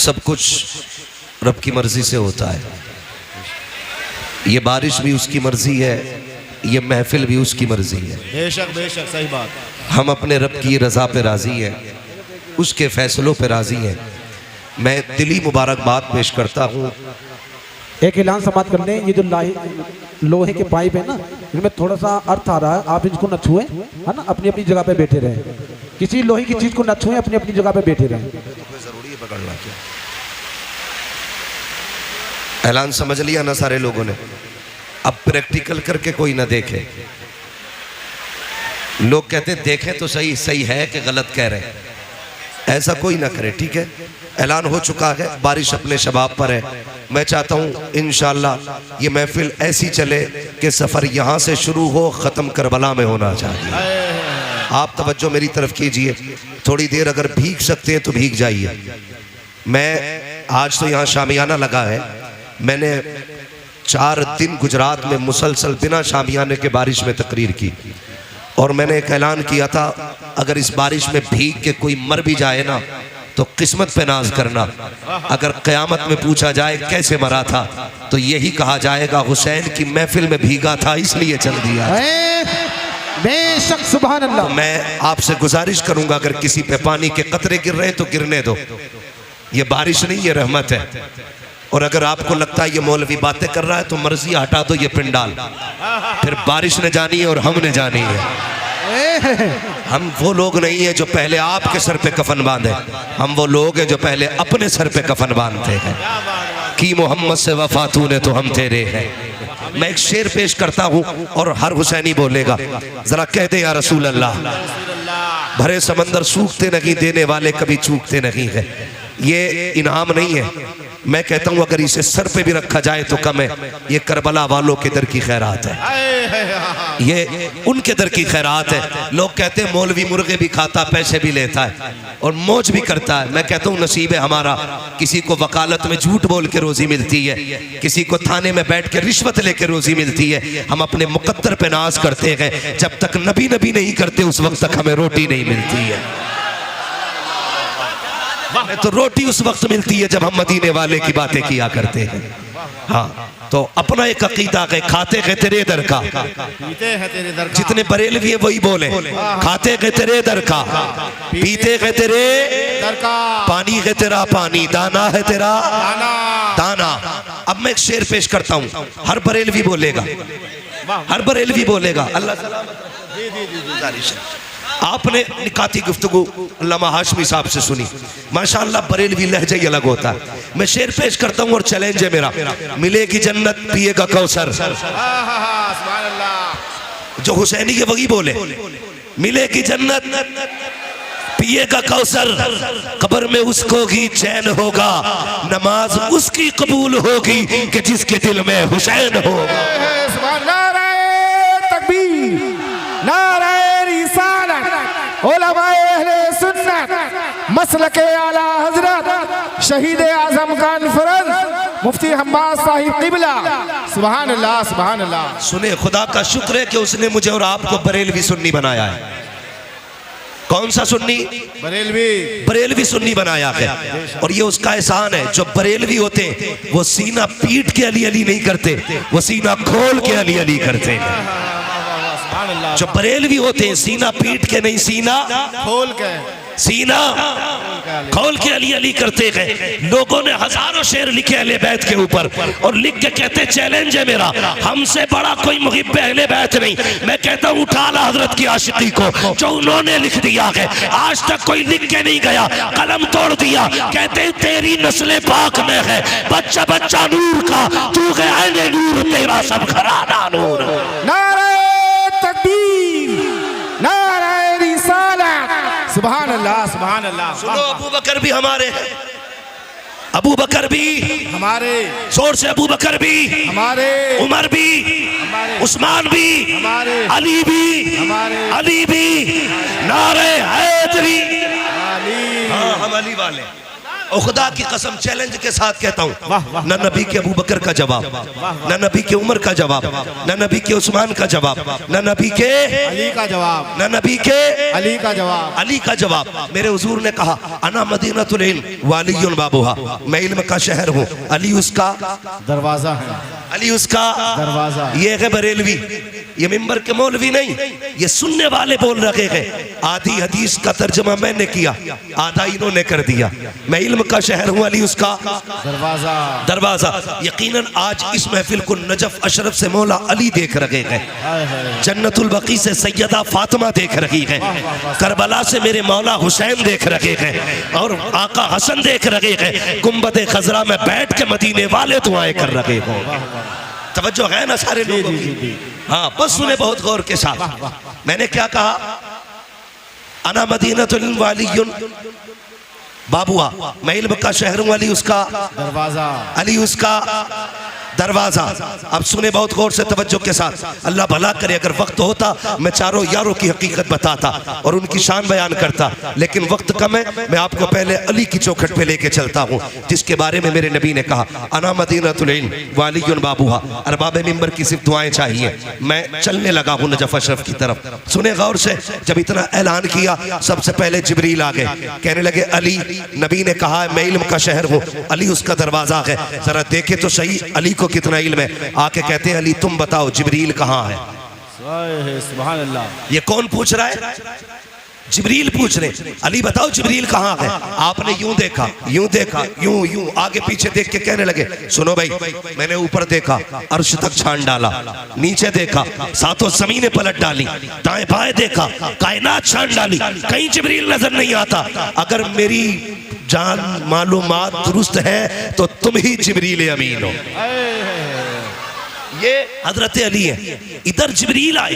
सब कुछ रब की मर्जी से होता है। ये बारिश भी उसकी मर्जी है, ये महफिल भी उसकी मर्जी है। बेशक बेशक, सही बात। हम अपने रब की रज़ा पे राज़ी हैं, उसके फैसलों पे राज़ी हैं। मैं दिली मुबारकबाद पेश करता हूँ। एक ऐलान समाप्त कर लें। ये जो लोहे के पाइप है ना, इनमें थोड़ा सा अर्थ आ रहा है, आप इसको न छुएं, है ना, अपनी अपनी जगह पे बैठे रहें। किसी लोहे की चीज को न छुएं, अपनी अपनी जगह पे बैठे रहें। जरूरी है पकड़ना क्या? ऐलान समझ लिया ना सारे लोगों ने? अब प्रैक्टिकल करके कोई ना देखे। लोग कहते देखें तो सही, सही है कि गलत कह रहे हैं, ऐसा कोई ना करे, ठीक है? ऐलान हो चुका है, बारिश अपने शबाब पर है। मैं चाहता हूँ इंशाअल्लाह ये महफिल ऐसी चले कि सफ़र यहाँ से शुरू हो, ख़त्म करबला में होना चाहिए। आप तवज्जो मेरी तरफ कीजिए। थोड़ी देर अगर भीग सकते हैं तो भीग जाइए। मैं आज तो यहाँ शामियाना लगा है, मैंने 4 दिन गुजरात में मुसलसल बिना शामियाने के बारिश में तकरीर की, और मैंने एक ऐलान किया था, अगर इस बारिश में भीग के कोई मर भी जाए ना तो किस्मत पे नाज करना। अगर क़यामत में पूछा जाए कैसे मरा था तो यही कहा जाएगा हुसैन की महफिल में भीगा था इसलिए चल दिया। बेशक, सुभान अल्लाह। तो मैं आपसे गुजारिश करूंगा, अगर किसी पे पानी के कतरे गिर रहे हैं तो गिरने दो। ये बारिश नहीं, ये रहमत है। और अगर आपको लगता है ये मौलवी बातें कर रहा है तो मर्जी हटा दो ये पिंडाल, फिर बारिश ने जानी है और हमने जानी है। हम वो लोग नहीं है जो पहले आपके सर पे कफन बांधे, हम वो लोग हैं जो पहले अपने सर पे कफन बांधते हैं। कि मोहम्मद से वफा तूने तो हम तेरे हैं। मैं एक शेर पेश करता हूँ और हर हुसैनी बोलेगा, जरा कह दे या रसूल अल्लाह। भरे समंदर सूखते नहीं, देने वाले कभी चूकते नहीं है। ये इनाम नहीं है, मैं कहता हूँ अगर इसे सर पे भी रखा जाए तो कम है। ये करबला वालों के दर की खैरात है, ये उनके दर की खैरात है। लोग कहते हैं मौलवी मुर्गे भी खाता, पैसे भी लेता है और मौज भी करता है। मैं कहता हूँ नसीब है हमारा, किसी को वकालत में झूठ बोल के रोजी मिलती है, किसी को थाने में बैठ के रिश्वत लेके रोजी मिलती है। हम अपने मुकद्दर पे नाज करते हैं, जब तक नबी नबी नहीं करते उस वक्त तक हमें रोटी नहीं मिलती है। तो रोटी उस वक्त मिलती है जब हम मदीने वाले की बातें किया करते हैं। हाँ, तो अपना एक अकीदा है, खाते हैं तेरे दर का, पीते हैं तेरे दर का। जितने बरेलवी है वही बोले, खाते हैं तेरे दर का, पीते हैं तेरे दर का, पानी है तेरा पानी, दाना है तेरा दाना। अब मैं एक शेर पेश करता हूँ, हर बरेलवी बोलेगा, हर बरेलवी बोलेगा। अल्लाह सलामत। आपने निकाती गुफ्तगू अल्लामा हाशमी साहब से सुनी, माशाअल्लाह बरेलवी लहजा ही अलग होता है। मैं शेर पेश करता हूँ और चैलेंज है मेरा, मिलेगी जन्नत पिएगा कौसर। जो हुसैनी के वही बोले, मिलेगी जन्नत पिएगा कौसर, कब्र में उसको ही चैन होगा, नमाज उसकी कबूल होगी कि जिसके दिल में हुसैन होगा। मसलके आला हजरत शहीद आजम कॉन्फ्रेंस मुफ्ती हम्माद साहिब क़िबला। सुभान अल्लाह, सुभान अल्लाह। सुने, खुदा का शुक्र है कि उसने मुझे और आपको बरेलवी सुन्नी बनाया है। कौन सा सुन्नी? बरेलवी। बरेलवी सुन्नी बनाया है, और ये उसका एहसान है। जो बरेलवी होते हैं वो सीना पीट के अली अली नहीं करते, वो सीना खोल के अली अली करते हैं। जो बरेलवी होते हैं सीना पीट के नहीं, सीना खोल के, सीना खोल के अली अली करते गए। लोगों ने हजारों शेर लिखे अहले बैत के ऊपर और लिख के कहते चैलेंज है मेरा, हमसे बड़ा कोई मुहिब्ब अहले बैत नहीं। मैं कहता हूँ उठा ला हजरत की आशिकी को, जो उन्होंने लिख दिया है, आज तक कोई लिख के नहीं गया, कलम तोड़ दिया। कहते तेरी नस्ल पाक में है बच्चा बच्चा नूर का, तू है नूर, तेरा सब घराना नूर। नारे तकबीर, नारे रिसालत, सुभान अल्लाह, सुभान अल्लाह। सुनो, अबू बकर भी हमारे हैं, अबू बकर भी हमारे, जोर से अबू बकर भी हमारे, उमर भी हमारे, उस्मान भी हमारे, अली भी हमारे, अली भी, नारे हैदरी। अली। हाँ, हम अली वाले। और खुदा की कसम चैलेंज के साथ कहता वाह, हूँ, वाह। न नबी के अबू बकर का जवाब, न नबी के उमर का जवाब, न नबी के उस्मान का जवाब, न नबी के अली का जवाब, न नबी के अली का जवाब। अली का जवाब। मेरे हुजूर ने कहा अना मदीनतुल इल्म वालियुन बाबुहा, मैं इल्म का शहर हूँ, अली उसका दरवाजा है, अली उसका दरवाजा। ये है बरेलवी, ये मिंबर के मौलवी नहीं, ये सुनने वाले बोल रहे हैं। आधी हदीस का तर्जमा मैंने किया, आधा इन्होंने कर दिया। मैं इल्म का शहर हूँ, अली उसका दरवाजा। दरवाजा। यकीनन आज इस महफिल को नजफ अशरफ से मौला अली देख रहे हैं, हाय हाय। जन्नतुल बकी से सैयदा फातिमा देख रही है, करबला से मेरे मौला हुसैन देख रहे हैं, और आका हसन देख रहे हैं। गुंबद खजरा में बैठ के मदीने वाले दुआएं कर रहे हो। तवज्जो है ना सारे लोगों की? हाँ, बस सुने बहुत गौर के साथ। मैंने क्या कहा? अना मदीनतुल इल्म वालियुन बाबुआ, मैं इल्म का शहर हूँ, अली उसका दरवाजा। अली उसका दरवाजा। अब सुने बहुत गौर से तवज्जो के साथ। अल्लाह भला करे अगर वक्त होता मैं चारों यारों की हकीकत बताता और उनकी शान बयान करता, लेकिन वक्त कम है। मैं आपको पहले अली की चौखट पे लेके चलता हूँ, जिसके बारे में मेरे नबी ने कहा अना मदीनतुल इल्म वालियुन बाबुहा। अरबाब मिंबर की सिर्फ दुआएं चाहिए। मैं चलने लगा हूँ नजफ अशरफ की तरफ। सुने गौर से, जब इतना ऐलान किया सबसे पहले जिब्रील आ गए, कहने लगे अली, नबी ने कहा है मैं इल्म का शहर हूँ, अली उसका दरवाजा है, जरा देखे तो सही अली को कितना इल्म है। आके कहते हैं अली तुम बताओ जिब्रील कहाँ है? सुभान अल्लाह। ये कौन पूछ रहा है? जिब्रील पूछ रहे, अली बताओ जिब्रील कहाँ है? आपने यूं देखा, यूं देखा, यूं यूं आगे पीछे देख के कहने लगे सुनो भाई, मैंने ऊपर देखा अर्श तक छान डाला, नीचे देखा सातों जमीनें पलट डाली, दाएं बाएं देखा कायनात छान डाली, कहीं जिब्रील नजर नहीं आता। अगर मेरी जान मालूमात दुरुस्त है तो तुम ही जिब्रील अमीन हो। ये हजरत अली है, इधर जिब्रील आए।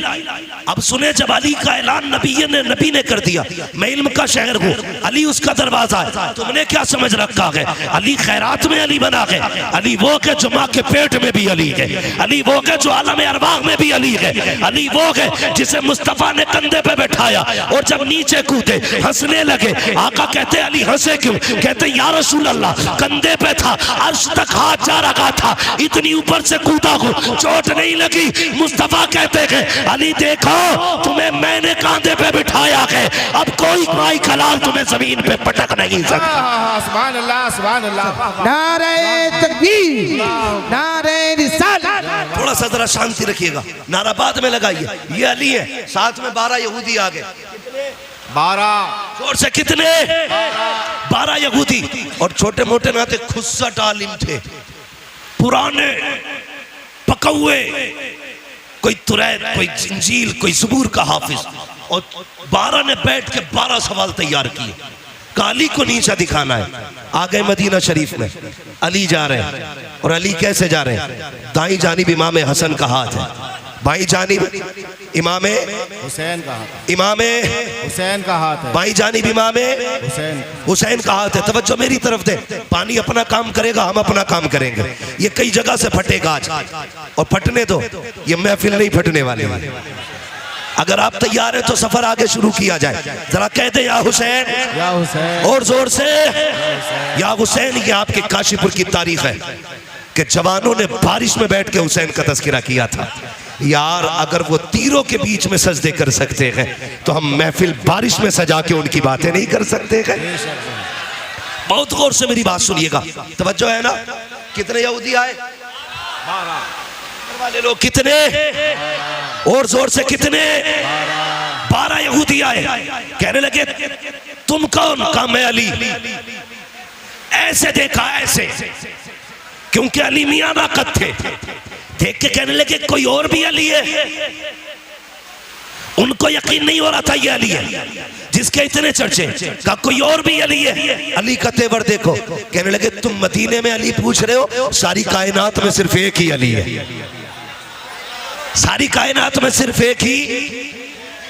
अब सुने, जब अली का ऐलान नबी ने कर दिया, मैं इल्म का शहर हूँ, अली उसका दरवाजा है, तुमने क्या समझ रखा है? अली खैरात में अली बना है, अली वो के जो माँ के पेट में भी अली है, अली वो के जो आलम अरवाह में भी अली है, अली वो है जिसे मुस्तफा ने कंधे पे बैठाया और जब नीचे कूदे हंसने लगे। आका कहते अली हंसे क्यों? कहते या रसूल अल्लाह, कंधे पे था, अर्श तक हाथ जा रखा था, इतनी ऊपर से कूदा हूँ, चोट नहीं लगी। मुस्तफा कहते हैं अली देखो तुम्हें मैंने कांधे पे बिठाया है, अब कोई माई खलाल तुम्हें जमीन पे पटक नहीं सकता। सुभान अल्लाह, सुभान अल्लाह। नारे तकबीर, नारे रिसालत। थोड़ा सा जरा शांति रखिएगा, नारा बाद में लगाइए। ये अली है, साथ में 12 यहूदी आ गए। 12 जोर से कितने? 12 यहूदी और छोटे मोटे नाते खुस्सट आलिम थे, पुराने पकौए, कोई तुरैत, कोई इंजील, कोई ज़बूर का हाफिज, और 12 ने बैठ के 12 सवाल तैयार किए। काली को नीचा दिखाना है। आ गए मदीना शरीफ में, अली जा रहे हैं, और अली कैसे जा रहे हैं? दाई जानिब इमाम हसन का हाथ है, बाई जानिब इमाम हुसैन का हाथ, इमाम हुसैन का हाथ है, बाई जानिब इमाम हुसैन। हुसैन का हाथ है। तवज्जो मेरी तरफ दे, पानी अपना काम करेगा, हम अपना काम करेंगे। ये कई जगह से फटेगा आज, और फटने दो, ये महफिल नहीं फटने वाली है। अगर आप तैयार हैं तो सफर आगे शुरू किया जाए। जरा कहते या हुसैन, या हुसैन, और जोर से या हुसैन। ये आपके काशीपुर की तारीख है कि जवानों ने बारिश में बैठ के हुसैन का तस्करा किया था। यार अगर वो तीरों के बीच में सजदे कर सकते हैं तो हम महफिल बारिश में सजा के उनकी बातें नहीं कर सकते हैं? बहुत गौर से मेरी बात सुनिएगा, तवज्जो है ना? कितने यहूदी आए? 12 वाले लोग कितने? और जोर से कितने? 12 यहूदी आए। कहने लगे तुम कौन? कहा मैं अली। ऐसे देखा, ऐसे, क्योंकि अली मियां नाकत थे। देख के कहने लगे कोई और भी अली है। उनको यकीन नहीं हो रहा था ये अली है जिसके इतने चर्चे। कहा कोई और भी अली है। अली का तेवर देखो। कहने लगे तुम मदीने में अली पूछ रहे हो, सारी कायनात में सिर्फ एक ही अली है। सारी कायनात में सिर्फ एक ही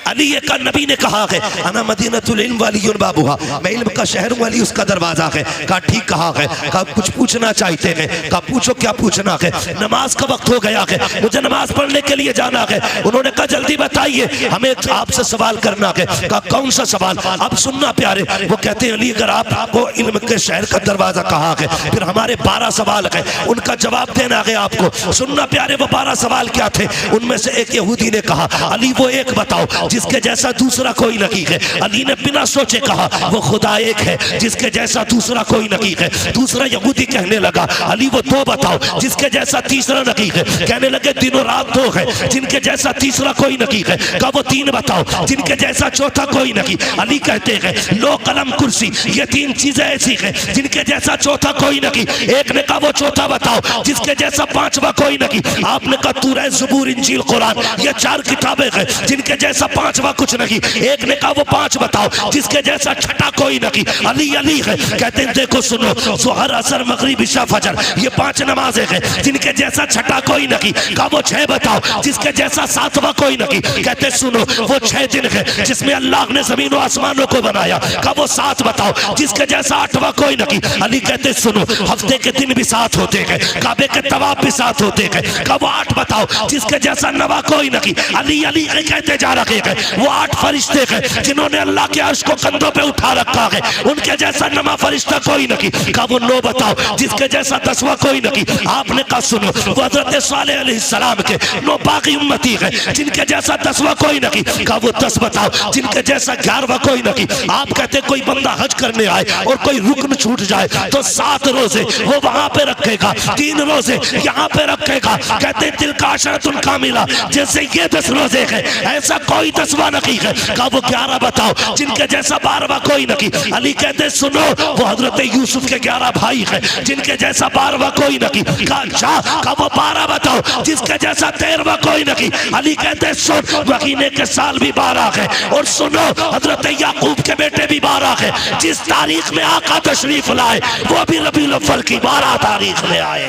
अली का नबी ने कहा है अना मदीनतुल इल्म वालियुन बाबुहा, मैं इल्म का शहर हूं, अली उसका दरवाजा है। कहा ठीक कहा है। कहा कुछ पूछना चाहते हैं? कहा पूछो क्या पूछना है? नमाज का वक्त हो गया है, मुझे नमाज पढ़ने के लिए जाना है। उन्होंने कहा जल्दी बताइए, हमें आपसे सवाल करना है। कहा कौन सा सवाल? आप सुनना प्यारे। वो कहते हैं अली अगर आपको इल्म के शहर का दरवाजा कहा है, फिर हमारे 12 सवाल है, उनका जवाब देना है आपको। सुनना प्यारे वो 12 सवाल क्या थे? उनमें से एक यहूदी ने कहा अली वो एक बताओ जिसके जैसा दूसरा कोई नहीं है। अली ने बिना सोचे कहा वो खुदा एक है जिसके जैसा दूसरा कोई नहीं है। दूसरा यहूदी कहने लगा अली वो 2 बताओ जिसके जैसा तीसरा नहीं है। कहने लगे दिनों रात 2 है जिनके जैसा तीसरा कोई नहीं है। कहा वो 3 बताओ जिनके जैसा चौथा कोई नहीं। अली कहते हैं लो कलम कुर्सी, ये 3 चीजें ऐसी हैं जिनके जैसा चौथा कोई नहीं। एक ने कहा वो चौथा बताओ जिसके जैसा 5वां कोई नहीं। आपने कहा तूरह ज़बूर इंजील कुरान, ये 4 किताबें हैं जिनके जैसा 5वां कुछ नहीं। एक ने कहा वो 5 बताओ जिसके जैसा छठा कोई नहीं। अली अली है। कहते हैं देखो सुनो, ज़ोहर असर मगरिब इशा फजर, ये 5 नमाजें हैं जिनके जैसा छठा कोई नहीं। कहा वो 6 बताओ जिसके जैसा 7वां कोई नहीं। कहते सुनो वो 6 दिन है जिसमें अल्लाह ने जमीन और आसमानों को बनाया। कहा वो 7 बताओ जिसके जैसा 8वां कोई नहीं। अली कहते सुनो हफ्ते के दिन भी 7 होते हैं, काबे के तवाफ भी 7 होते हैं। कहा वो 8 बताओ जिसके जैसा 9वां कोई नहीं। अली अली कहते जा रहे हैं वो 8 फरिश्ते हैं जिन्होंने अल्लाह के अर्श को कंधों पे उठा रखा है, उनके जैसा 9वां फरिश्ता कोई नहीं। कहा वो 9 बताओ जिसके जैसा 10वां कोई नहीं। आपने कहा सुनो वो हज़रत सालेह अलैहिस्सलाम के 9 बाकी उम्मती है जिनके जैसा 10वां कोई नहीं। कहा वो 10 बताओ जिनके जैसा 11वां कोई नहीं। आप कहते कोई बंदा हज करने आए और कोई रुकन छूट जाए तो 7 रोजे वो वहां पे रखेगा, 3 रोजे यहाँ पे रखेगा। कहते दिल का अशरतुल कामिला, जैसे ये 10 रोजे है ऐसा कोई 10वां नहीं है। कहा वो 11 बताओ जिनके जैसा 12वां कोई नहीं। अली कहते सुनो वो हजरत यूसुफ के 11 भाई है जिनके जैसा 12वां कोई नहीं। कहा वो 12 बताओ जिसके जैसा 13वां कोई नहीं। अली कहते सुन महीने के साल भी 12 है और सुनो हजरत याकूब के बेटे भी 12 है। जिस तारीख में आका तशरीफ लाए वो भी रबीउल अव्वल की 12 तारीख में आए।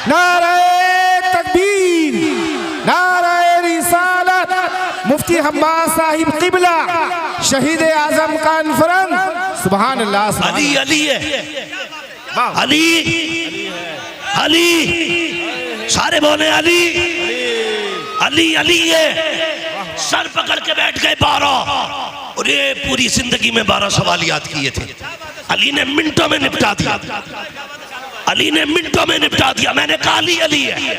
नारे तकबीर, नारे रिसालत, मुफ्ती हम्माद साहिब किबला, शहीद आजम कॉन्फ्रेंस, सुभान अल्लाह। अली अली है, अली अली, सारे बोले अली अली अली है। सर पकड़ के बैठ गए 12 और ये पूरी जिंदगी में 12 सवाल याद किए थे। अली ने मिनटों में निपटा दिया, अली ने मिनटों में निपटा दिया। मैंने कहा अली अली है,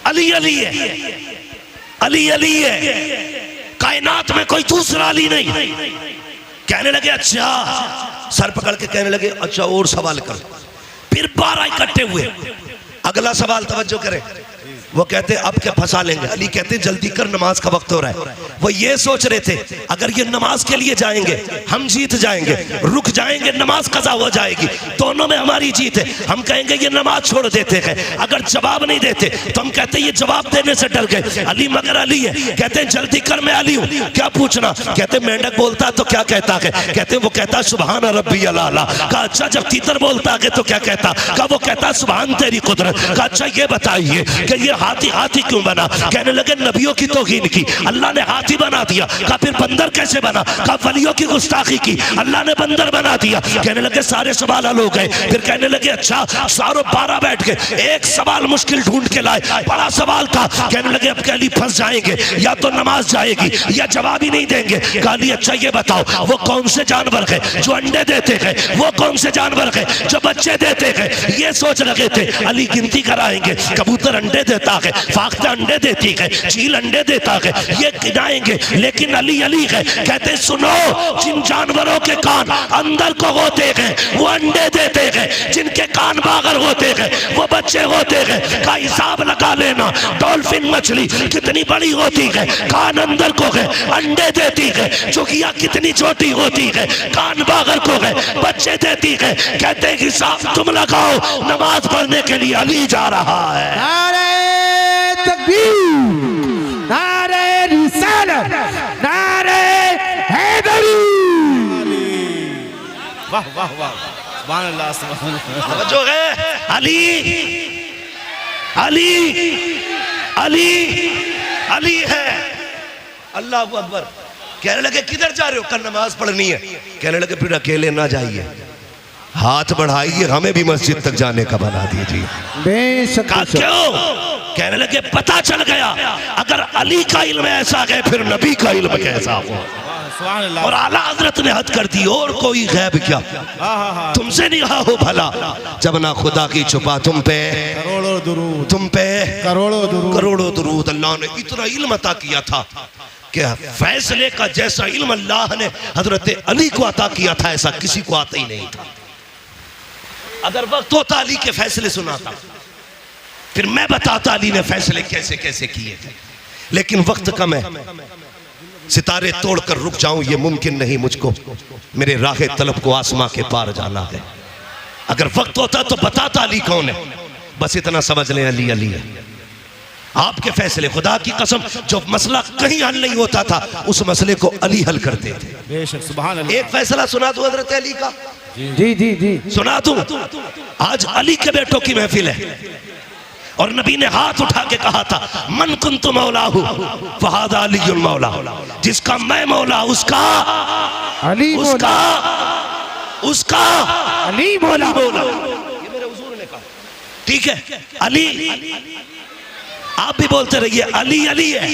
अली अली है, अली अली है, कायनात में कोई दूसरा अली नहीं। कहने लगे अच्छा, सर पकड़ के कहने लगे अच्छा और सवाल कर। फिर 12 इकट्ठे हुए। अगला सवाल तवज्जो करें। वो कहते अब क्या फंसा लेंगे। अली कहते जल्दी कर नमाज का वक्त हो रहा है। वो ये सोच रहे थे अगर ये नमाज के लिए जाएंगे हम जीत जाएंगे, रुक जाएंगे नमाज कज़ा हो जाएगी, दोनों में हमारी जीत है। हम कहेंगे ये नमाज छोड़ देते हैं, अगर जवाब नहीं देते तो हम कहते ये जवाब देने से डर गए। अली मगर अली है। कहते हैं जल्दी कर मैं अली हूँ, क्या पूछना? कहते मेंढक बोलता तो क्या कहता है? कहते वो कहता सुभान रब्बियल आला। कहा अच्छा जब तीतर बोलता है तो क्या कहता? कहा वो कहता सुभान तेरी कुदरत। कहा अच्छा ये बताइए कि ये हाथी हाथी क्यों बना? कहने लगे नबियों की तौहीन की, अल्लाह ने हाथी बना दिया। कहा फिर बंदर कैसे बना? कहा वलियों की गुस्ताखी की, अल्लाह ने बंदर बना दिया। कहने लगे सारे सवाल हल हो गए। फिर कहने लगे अच्छा सारों 12 बैठ गए, एक सवाल मुश्किल ढूंढ के लाए, बड़ा सवाल था। कहने लगे अब कहली फंस जाएंगे, या तो नमाज जाएगी या जवाब ही नहीं देंगे। कहली अच्छा ये बताओ वो कौन से जानवर है जो अंडे देते हैं, वो कौन से जानवर है जो बच्चे देते हैं? ये सोच लगे थे। अली गिनती कराएंगे, कबूतर अंडे देता है, फाख्ता अंडे देती है, चील अंडे देता है, ये गिनाएंगे। लेकिन अली अली है। कहते सुनो जिन जानवरों के कान अंदर को होते हैं वो अंडे देते हैं, जिनके कान बाहर होते हैं वो बच्चे होते हैं। का हिसाब लगा लेना, डॉल्फिन मछली कितनी बड़ी होती है, कान अंदर को है, अंडे देती है। चुकिया कितनी छोटी होती है, कान बाहर को है, बच्चे देती है। कहते हिसाब तुम लगाओ, नमाज पढ़ने के लिए अली जा रहा है। नारे तकबीर, नारे रिसालत, नारे हैदरी। वाह वाह वाह, सुभान अल्लाह, सुभान अल्लाह। जो है अली अली अली अली है, अल्लाह अकबर। कहने लगे किधर जा रहे हो? कल नमाज पढ़नी है। कहने लगे फिर अकेले ना जाइए, हाथ बढ़ाइए, हमें भी मस्जिद तक जाने का बना दीजिए। बेशक कहा क्यों? कहने लगे पता चल गया अगर अली का इल्म ऐसा है फिर नबी का इल्म कैसा हो। सुभान अल्लाह। और आला हजरत ने हद कर दी, और कोई गैब क्या, तुमसे नहीं हो भला, जब ना खुदा की छुपा तुम पे करोड़ों दुरूद, तुम पे करोड़ों दुरूद, करोड़ों दुरूद। अल्लाह ने इतना इल्म अता किया था कि फैसले का जैसा इल्म अल्लाह ने हजरत अली को अता किया था ऐसा किसी को आता ही नहीं था। अगर वक्त होता अली के फैसले सुनाता, फिर मैं बताता अली ने फैसले कैसे कैसे किए थे, लेकिन वक्त कम है, सितारे तोड़कर रुक जाऊं ये मुमकिन नहीं मुझको, मेरे राह तलब को आसमां के पार जाना है। अगर वक्त होता तो बताता अली कौन है, बस इतना समझ लें अली अली है। आपके फैसले, खुदा की कसम, जो मसला कहीं हल नहीं होता था उस मसले को अली हल करते थे। बेशक सुभान अल्लाह। एक फैसला सुना दूं हजरत अली का, जी जी जी सुना दूं। आज अली के बेटों की महफिल है और नबी ने हाथ उठा के कहा था मन कुन्तु मौलाहु फहादा अलीयुल मौला, जिसका मैं मौला उसका अली उसका उसका अली मौला। ये मेरे हुजूर ने कहा। ठीक है, अली, आप भी बोलते रहिए अली अली है,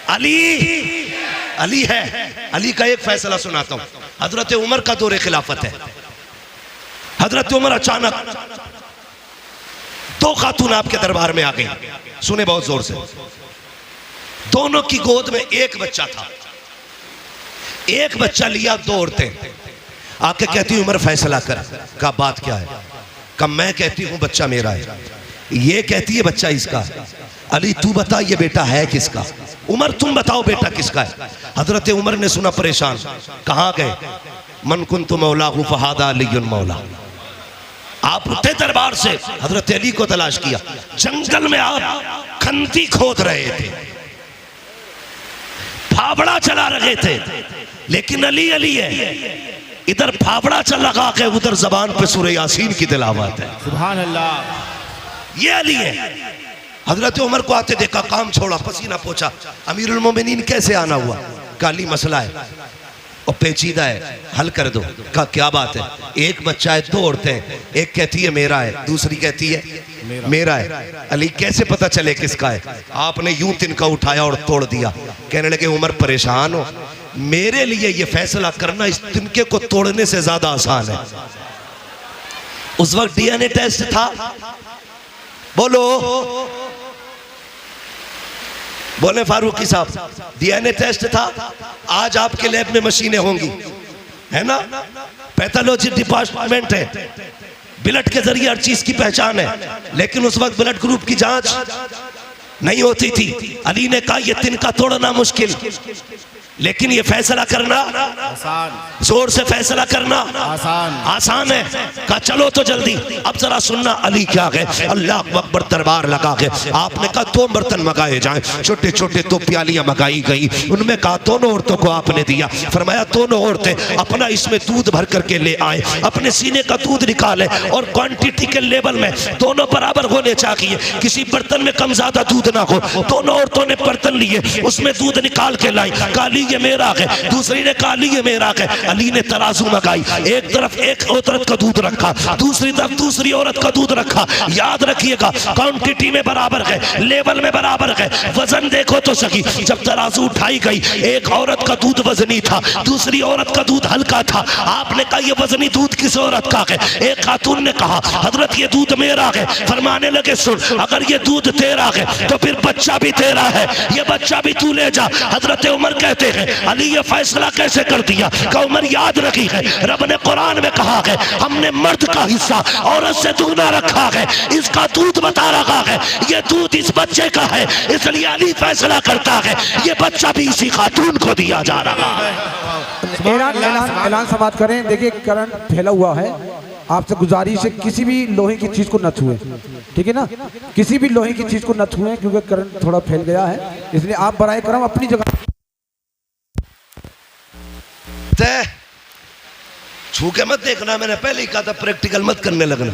अली अली है। अली का एक फैसला सुनाता हूं। हजरत उमर का दौरे खिलाफत है। हजरत उमर अचानक दो खातून आपके दरबार में आ गई, सुने बहुत जोर से। दोनों की गोद में एक बच्चा था, एक बच्चा लिया, दो औरतें आके कहती उमर फैसला कर। का बात क्या है? कब मैं कहती हूं बच्चा मेरा है, ये कहती है बच्चा इसका। अली तू बता ये बेटा है किसका? उमर तुम बताओ बेटा किसका है? हजरत उमर ने सुना, परेशान, कहां गए? मन कुन्तु मौलाहु फहादा अलीयुल मौला। आप उठे दरबार से, हजरत अली को तलाश किया। जंगल में आप खंती खोद रहे थे, फावड़ा चला रहे थे, लेकिन अली अली है। इधर फावड़ा चल लगा के उधर जबान पे सूरह यासीन की तिलावत है। सुभान अल्लाह। ये अली है। हजरत उमर को आते देखा, काम छोड़ा, पसीना पोछा। अमीरुल मोमिनीन कैसे आना हुआ? काली मसला है और पेचीदा है, हल कर दो। का क्या बात है? एक बच्चा है, दो औरतें, एक कहती है मेरा है, दूसरी कहती है मेरा है। अली कैसे पता चले किसका है? आपने यूं तिनका उठाया और तोड़ दिया। कहने लगे उमर परेशान हो, मेरे लिए ये फैसला करना इस तिनके को तोड़ने से ज्यादा आसान है। उस वक्त डीएनए टेस्ट था, बोलो बोले फारूकी साहब, डीएनए टेस्ट था। आज आपके लैब में मशीनें होंगी, है ना, पैथोलॉजी डिपार्टमेंट है, ब्लड के जरिए हर चीज की पहचान है। लेकिन उस वक्त ब्लड ग्रुप की जांच नहीं होती थी। अली ने कहा यह तिनका तोड़ना मुश्किल, लेकिन ये फैसला करना आसान, जोर से फैसला करना आसान है। कहा चलो तो जल्दी। अब जरा सुनना अली क्या गए, अल्लाह अकबर, दरबार लगा के आपने कहा दो बर्तन मंगाए जाएं, छोटे छोटे दो प्यालियां मंगाई गई। उनमें कहा दोनों औरतों को आपने दिया, फरमाया दोनों औरतें अपना इसमें दूध भर करके ले आए, अपने सीने का दूध निकाले और क्वांटिटी के लेवल में दोनों बराबर होने चाहिए, किसी बर्तन में कम ज्यादा दूध ना हो। दोनों औरतों ने बर्तन लिए, उसमें दूध निकाल के लाई। काली ये मेरा है, दूसरी ने कहा ये मेरा है। अली ने तराजू मंगाई, एक तरफ एक औरत का दूध रखा, दूसरी तरफ दूसरी औरत का दूध रखा। याद रखिएगा क्वांटिटी में बराबर है, लेवल में बराबर है, वजन देखो तो सही। जब तराजू उठाई गई, एक औरत का दूध वजनी था, दूसरी औरत का दूध हल्का था। आपने कहा ये वजनी दूध किस औरत का है? एक खातून ने कहा हजरत ये दूध मेरा है। फरमाने लगे सुन, अगर ये दूध तेरा है तो फिर बच्चा भी तेरा है, ये बच्चा भी तू ले जा। हजरत उमर कहते हैं अली ये फैसला कैसे कर दिया? कि उमर याद रखी है, रब ने कुरान में कहा है हमने मर्द का हिस्सा औरत से दुगना रखा है, इसका दूध बता रखा है, ये दूध इस बच्चे का है, इसलिए अली फैसला करता है ये बच्चा भी इसी खातून को दिया जा रहा है। ऐलान समाप्त करें। देखिए करंट फैला हुआ है, आपसे गुजारिश है किसी भी लोहे की चीज को न छुए, ठीक है ना, किसी भी लोहे की चीज को न छुए क्योंकि करंट थोड़ा फैल गया है, इसलिए आप बराए करम अपनी जगह छू के मत देखना, मैंने पहले ही कहा था प्रैक्टिकल मत करने लगना।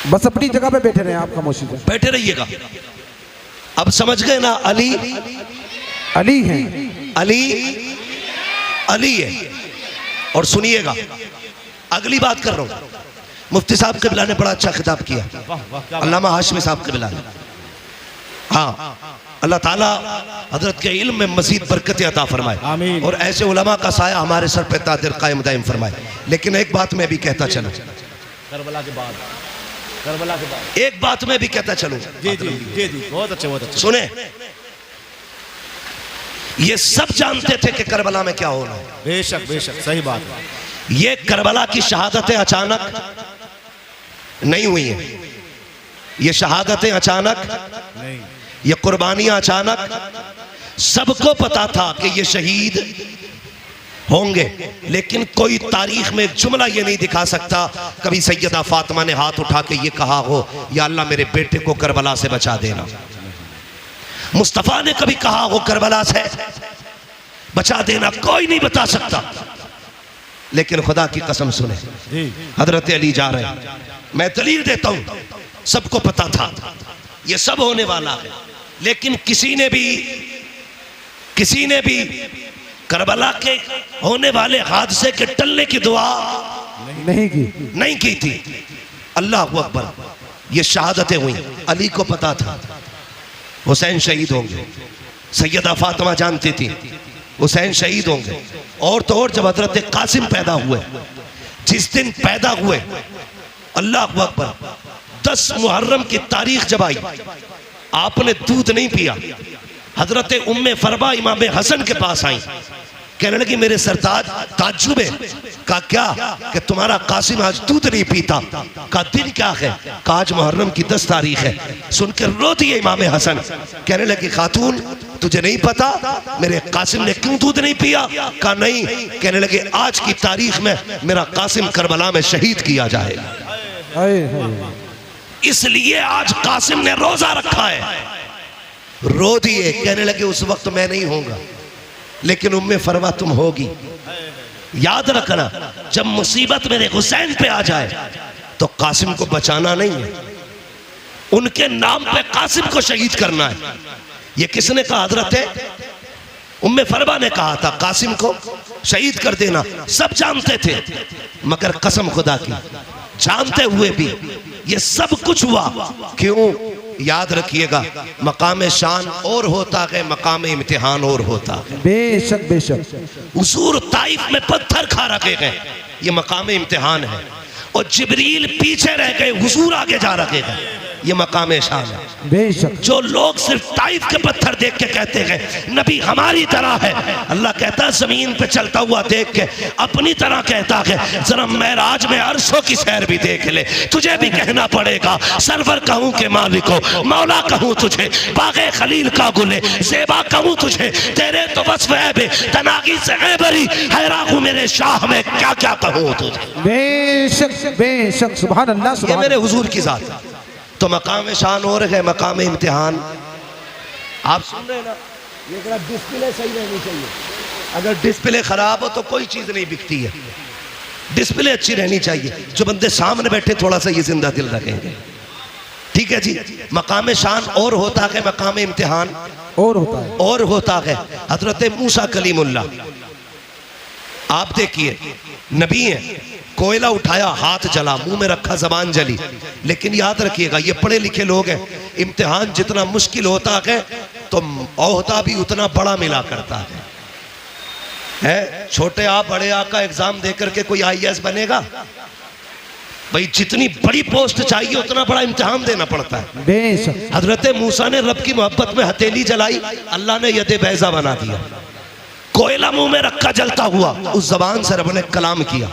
बस अपनी जगह पे बैठे रहे, आप खामोशी से बैठे रहिएगा। अब समझ गए ना, अली अली हैं। अली अली है। और सुनिएगा, अगली बात कर रहा हूं। मुफ्ती साहब क़िबला ने बड़ा अच्छा खिताब किया, वाह वाह क्या अल्लामा हाशमी साहब क़िबला ने। हाँ, अल्लाह ताला हजरत के इल्म में मजीद बरकत अता फरमाए आमीन। और ऐसे उलमा का साया हमारे सर पे तादिर कायम दायम फरमाए। लेकिन एक बात मैं भी कहता चलूं, करबला के बाद, करबला के बाद। एक बात मैं भी कहता चलूं, जी जी जी जी, बहुत अच्छे बहुत अच्छे। सुने, ये सब जानते थे कि करबला में क्या होना है। बेशक बेशक सही बात है। ये करबला की शहादतें अचानक नहीं हुई हैं, ये शहादतें अचानक, नहीं, ये कुर्बानियां अचानक। सबको पता था कि ये शहीद होंगे, लेकिन कोई तारीख में एक जुमला ये नहीं दिखा सकता कभी सैयदा फातिमा ने हाथ उठा के ये कहा हो, या अल्लाह मेरे बेटे को करबला से बचा देना। मुस्तफ़ा ने कभी कहा हो करबला से बचा देना, कोई नहीं बता सकता। लेकिन खुदा की कसम सुने, जी हजरत अली जा रहे हैं, मैं दलील देता हूं, सबको पता था ये सब होने वाला है, लेकिन किसी ने भी करबला के होने वाले हादसे के टलने की दुआ नहीं की थी। अल्लाह अकबर, ये शहादतें हुई, अली को पता था हुसैन शहीद होंगे, सैयदा फातिमा जानती थी हुसैन शहीद होंगे। और तो और जब हजरत कासिम पैदा हुए, जिस दिन पैदा हुए, अल्लाह अकबर, 10 मुहर्रम की तारीख जब आई, आपने दूध नहीं पिया। हजरत उम्मे फरबा इमाम हसन के पास आई, कहने लगी मेरे सरताज, ताज्जुब है। कहा क्या? कि तुम्हारा कासिम आज दूध नहीं पीता। का दिन क्या है? का आज मुहर्रम की 10 तारीख है। सुनकर रो दिए इमाम हसन, कहने लगी खातून तुझे नहीं पता मेरे कासिम ने क्यों दूध नहीं पिया? का नहीं। कहने लगे आज की तारीख में मेरा कासिम करबला में शहीद किया जाएगा, इसलिए आज कासिम ने रोजा रखा है। रो दिए, कहने लगे उस वक्त मैं नहीं होगा, लेकिन उम्मे फरवा तुम होगी। याद रखना, जब मुसीबत मेरे हुसैन पे आ जाए तो कासिम को बचाना नहीं है, उनके नाम पे कासिम को शहीद करना है। ये किसने कहा? हजरत उम्मे फरवा ने कहा था कासिम को शहीद कर देना। सब जानते थे, मगर कसम खुदा की, जानते हुए भी ये सब कुछ हुआ क्यों? याद रखिएगा, मकाम शान और होता है, मकाम इम्तिहान और होता है। बेशक बेशक। हुजूर ताइफ में पत्थर खा रखे गए, ये मकाम इम्तिहान है। और जिब्रील पीछे रह गए, हुजूर आगे जा रखे गए, ये मकाम शान है। बेशक। जो लोग सिर्फ ताइफ के पत्थर देख के कहते हैं नबी हमारी तरह है, अल्लाह कहता है जमीन पे चलता हुआ देख के अपनी तरह कहता है जरा मेराज में अर्शों की सैर भी देख ले। तुझे भी कहना पड़ेगा सरवर कहूं के मालिको, मौला कहूं तुझे, बागे खलील का गुले, ज़ेबा कहूं तुझे, तेरे तो बस वह बे तनागी से है बरी, हैरान हूं मेरे शाह में क्या क्या कहूं तुझे। बेशक बेशक, सुभान अल्लाह। ये मेरे हुजूर की जात। तो मकाम शान और है, मकाम इम्तिहान। आप सुन रहे हैं ना, ये जरा डिस्प्ले सही रहनी चाहिए। अगर डिस्प्ले खराब हो तो कोई चीज नहीं बिकती है, डिस्प्ले अच्छी रहनी चाहिए। जो बंदे सामने बैठे थोड़ा सा ये जिंदा दिल रखेंगे, ठीक है जी। मकाम शान और होता है, मकाम इम्तिहान और होता है। हजरत मूसा कलीमुल्लाह, आप देखिए नबी हैं, कोयला उठाया हाथ जला, मुंह में रखा जबान जली। लेकिन याद रखिएगा ये पढ़े लिखे लोग हैं, इम्तिहान जितना मुश्किल होता है तो ओहदा भी उतना बड़ा मिला करता है। छोटे आ बड़े आ का एग्जाम देकर के कोई IAS बनेगा? भाई जितनी बड़ी पोस्ट चाहिए उतना बड़ा इम्तिहान देना पड़ता है। बेशक। हजरत मूसा ने रब की मोहब्बत में हथेली जलाई, अल्लाह ने यदे बैजा बना दिया। कोयला मुंह में रखा जलता हुआ, उस जबान से रब ने कलाम किया,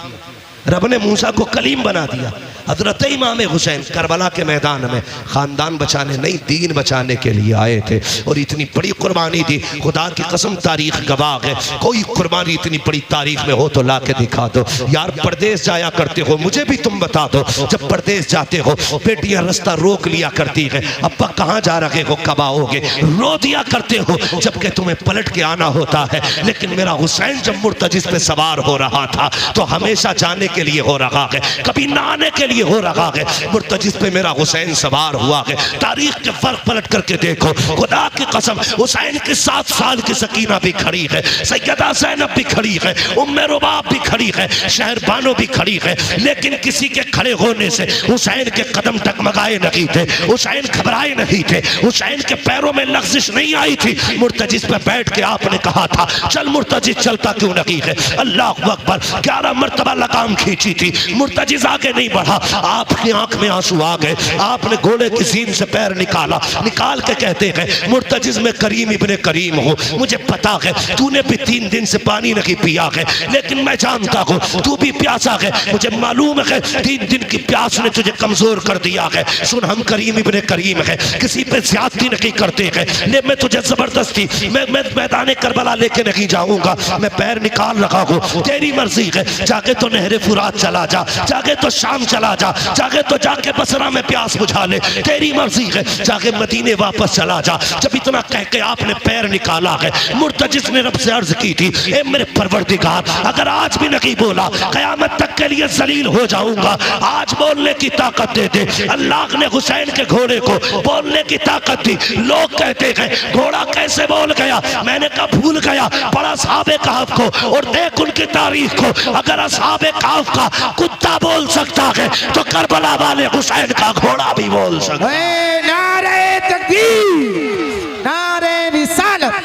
रब ने मूसा को कलीम बना दिया। हजरत इमाम हुसैन करबला के मैदान में खानदान बचाने नहीं, दीन बचाने के लिए आए थे और इतनी बड़ी कुर्बानी दी। खुदा की कसम तारीख गवाह है, कोई कुर्बानी इतनी बड़ी तारीख में हो तो ला के दिखा दो। यार परदेश जाया करते हो, मुझे भी तुम बता दो, जब परदेश जाते हो बेटियां रास्ता रोक लिया करती है, अब्बा कहाँ जा रहे हो, कब आओगे, रो दिया करते हो जबकि तुम्हें पलट के आना होता है। लेकिन मेरा हुसैन जब मुर्तजिस पे सवार हो रहा था तो हमेशा जाने के लिए हो रहा है, कभी नहाने के लिए हो रहा है। मुर्तजिज पे मेरा हुसैन सवार हुआ है। तारीख के फर्क पलट करके देखो, खुदा की कसम हुसैन के 7 साल की सकीना भी खड़ी है, सैयदा ज़ैनब भी खड़ी है, उम्मे रुबाब भी खड़ी है, शहरबानो भी खड़ी है, लेकिन किसी के खड़े होने से हुसैन के कदम टकमगाए नहीं थे, हुसैन घबराए नहीं थे, हुसैन के पैरों में लग़ज़िश नहीं आई थी। मुर्तजिज पे बैठ के आपने कहा था चल मुर्तजिज, चलता क्यों नहीं है? अल्लाह अकबर, 11 मरतबा लगाम खींची थी, मुर्तजिज आगे नहीं बढ़ा। आपकी आंख में आंसू आ गए, आपने घोड़े की सीन से पैर निकाला, निकाल के कहते हैं मुर्तजिज में करीम इब्ने करीम हूँ, मुझे पता है तूने भी 3 दिन से पानी नहीं पिया है, लेकिन मैं जानता हूँ तू भी प्यासा है, मुझे मालूम है 3 दिन की प्यास ने तुझे कमजोर कर दिया है। सुन, हम करीम इब्ने करीम है, किसी पे ज्यादती नहीं करते हैं, ले मैं तुझे जबरदस्ती मैं मैदान करबला लेके नहीं जाऊंगा, मैं पैर निकाल रहा हूँ, तेरी मर्जी है, जाके तो नहरे फुरात चला जा, जाके तो शाम चला जा, जाके तो जाके बसरा में प्यास बुझा ले, तेरी मर्जी है, जाके मदीने वापस चला जा। जब इतना कह के आपने पैर निकाला है, मुर्तजिज ने रब से अर्ज की थी, ए मेरे परवरदिगार, अगर आज भी नहीं बोला कयामत तक के लिए जलील हो जाऊंगा, आज बोलने की ताकत दे दे। अल्लाह ने हुसैन के घोड़े को बोलने की ताकत दी। लोग कहते हैं घोड़ा कैसे बोल गया, मैंने कहा भूल गया, पढ़ा असहाबे कहफ को और देख उनकी तारीख को। अगर असहाबे कहफ का कुत्ता बोल सकता है तो करबला वाले हुसैन का घोड़ा भी बोल सकता है। नारे तकबीर, नारे रिसालत,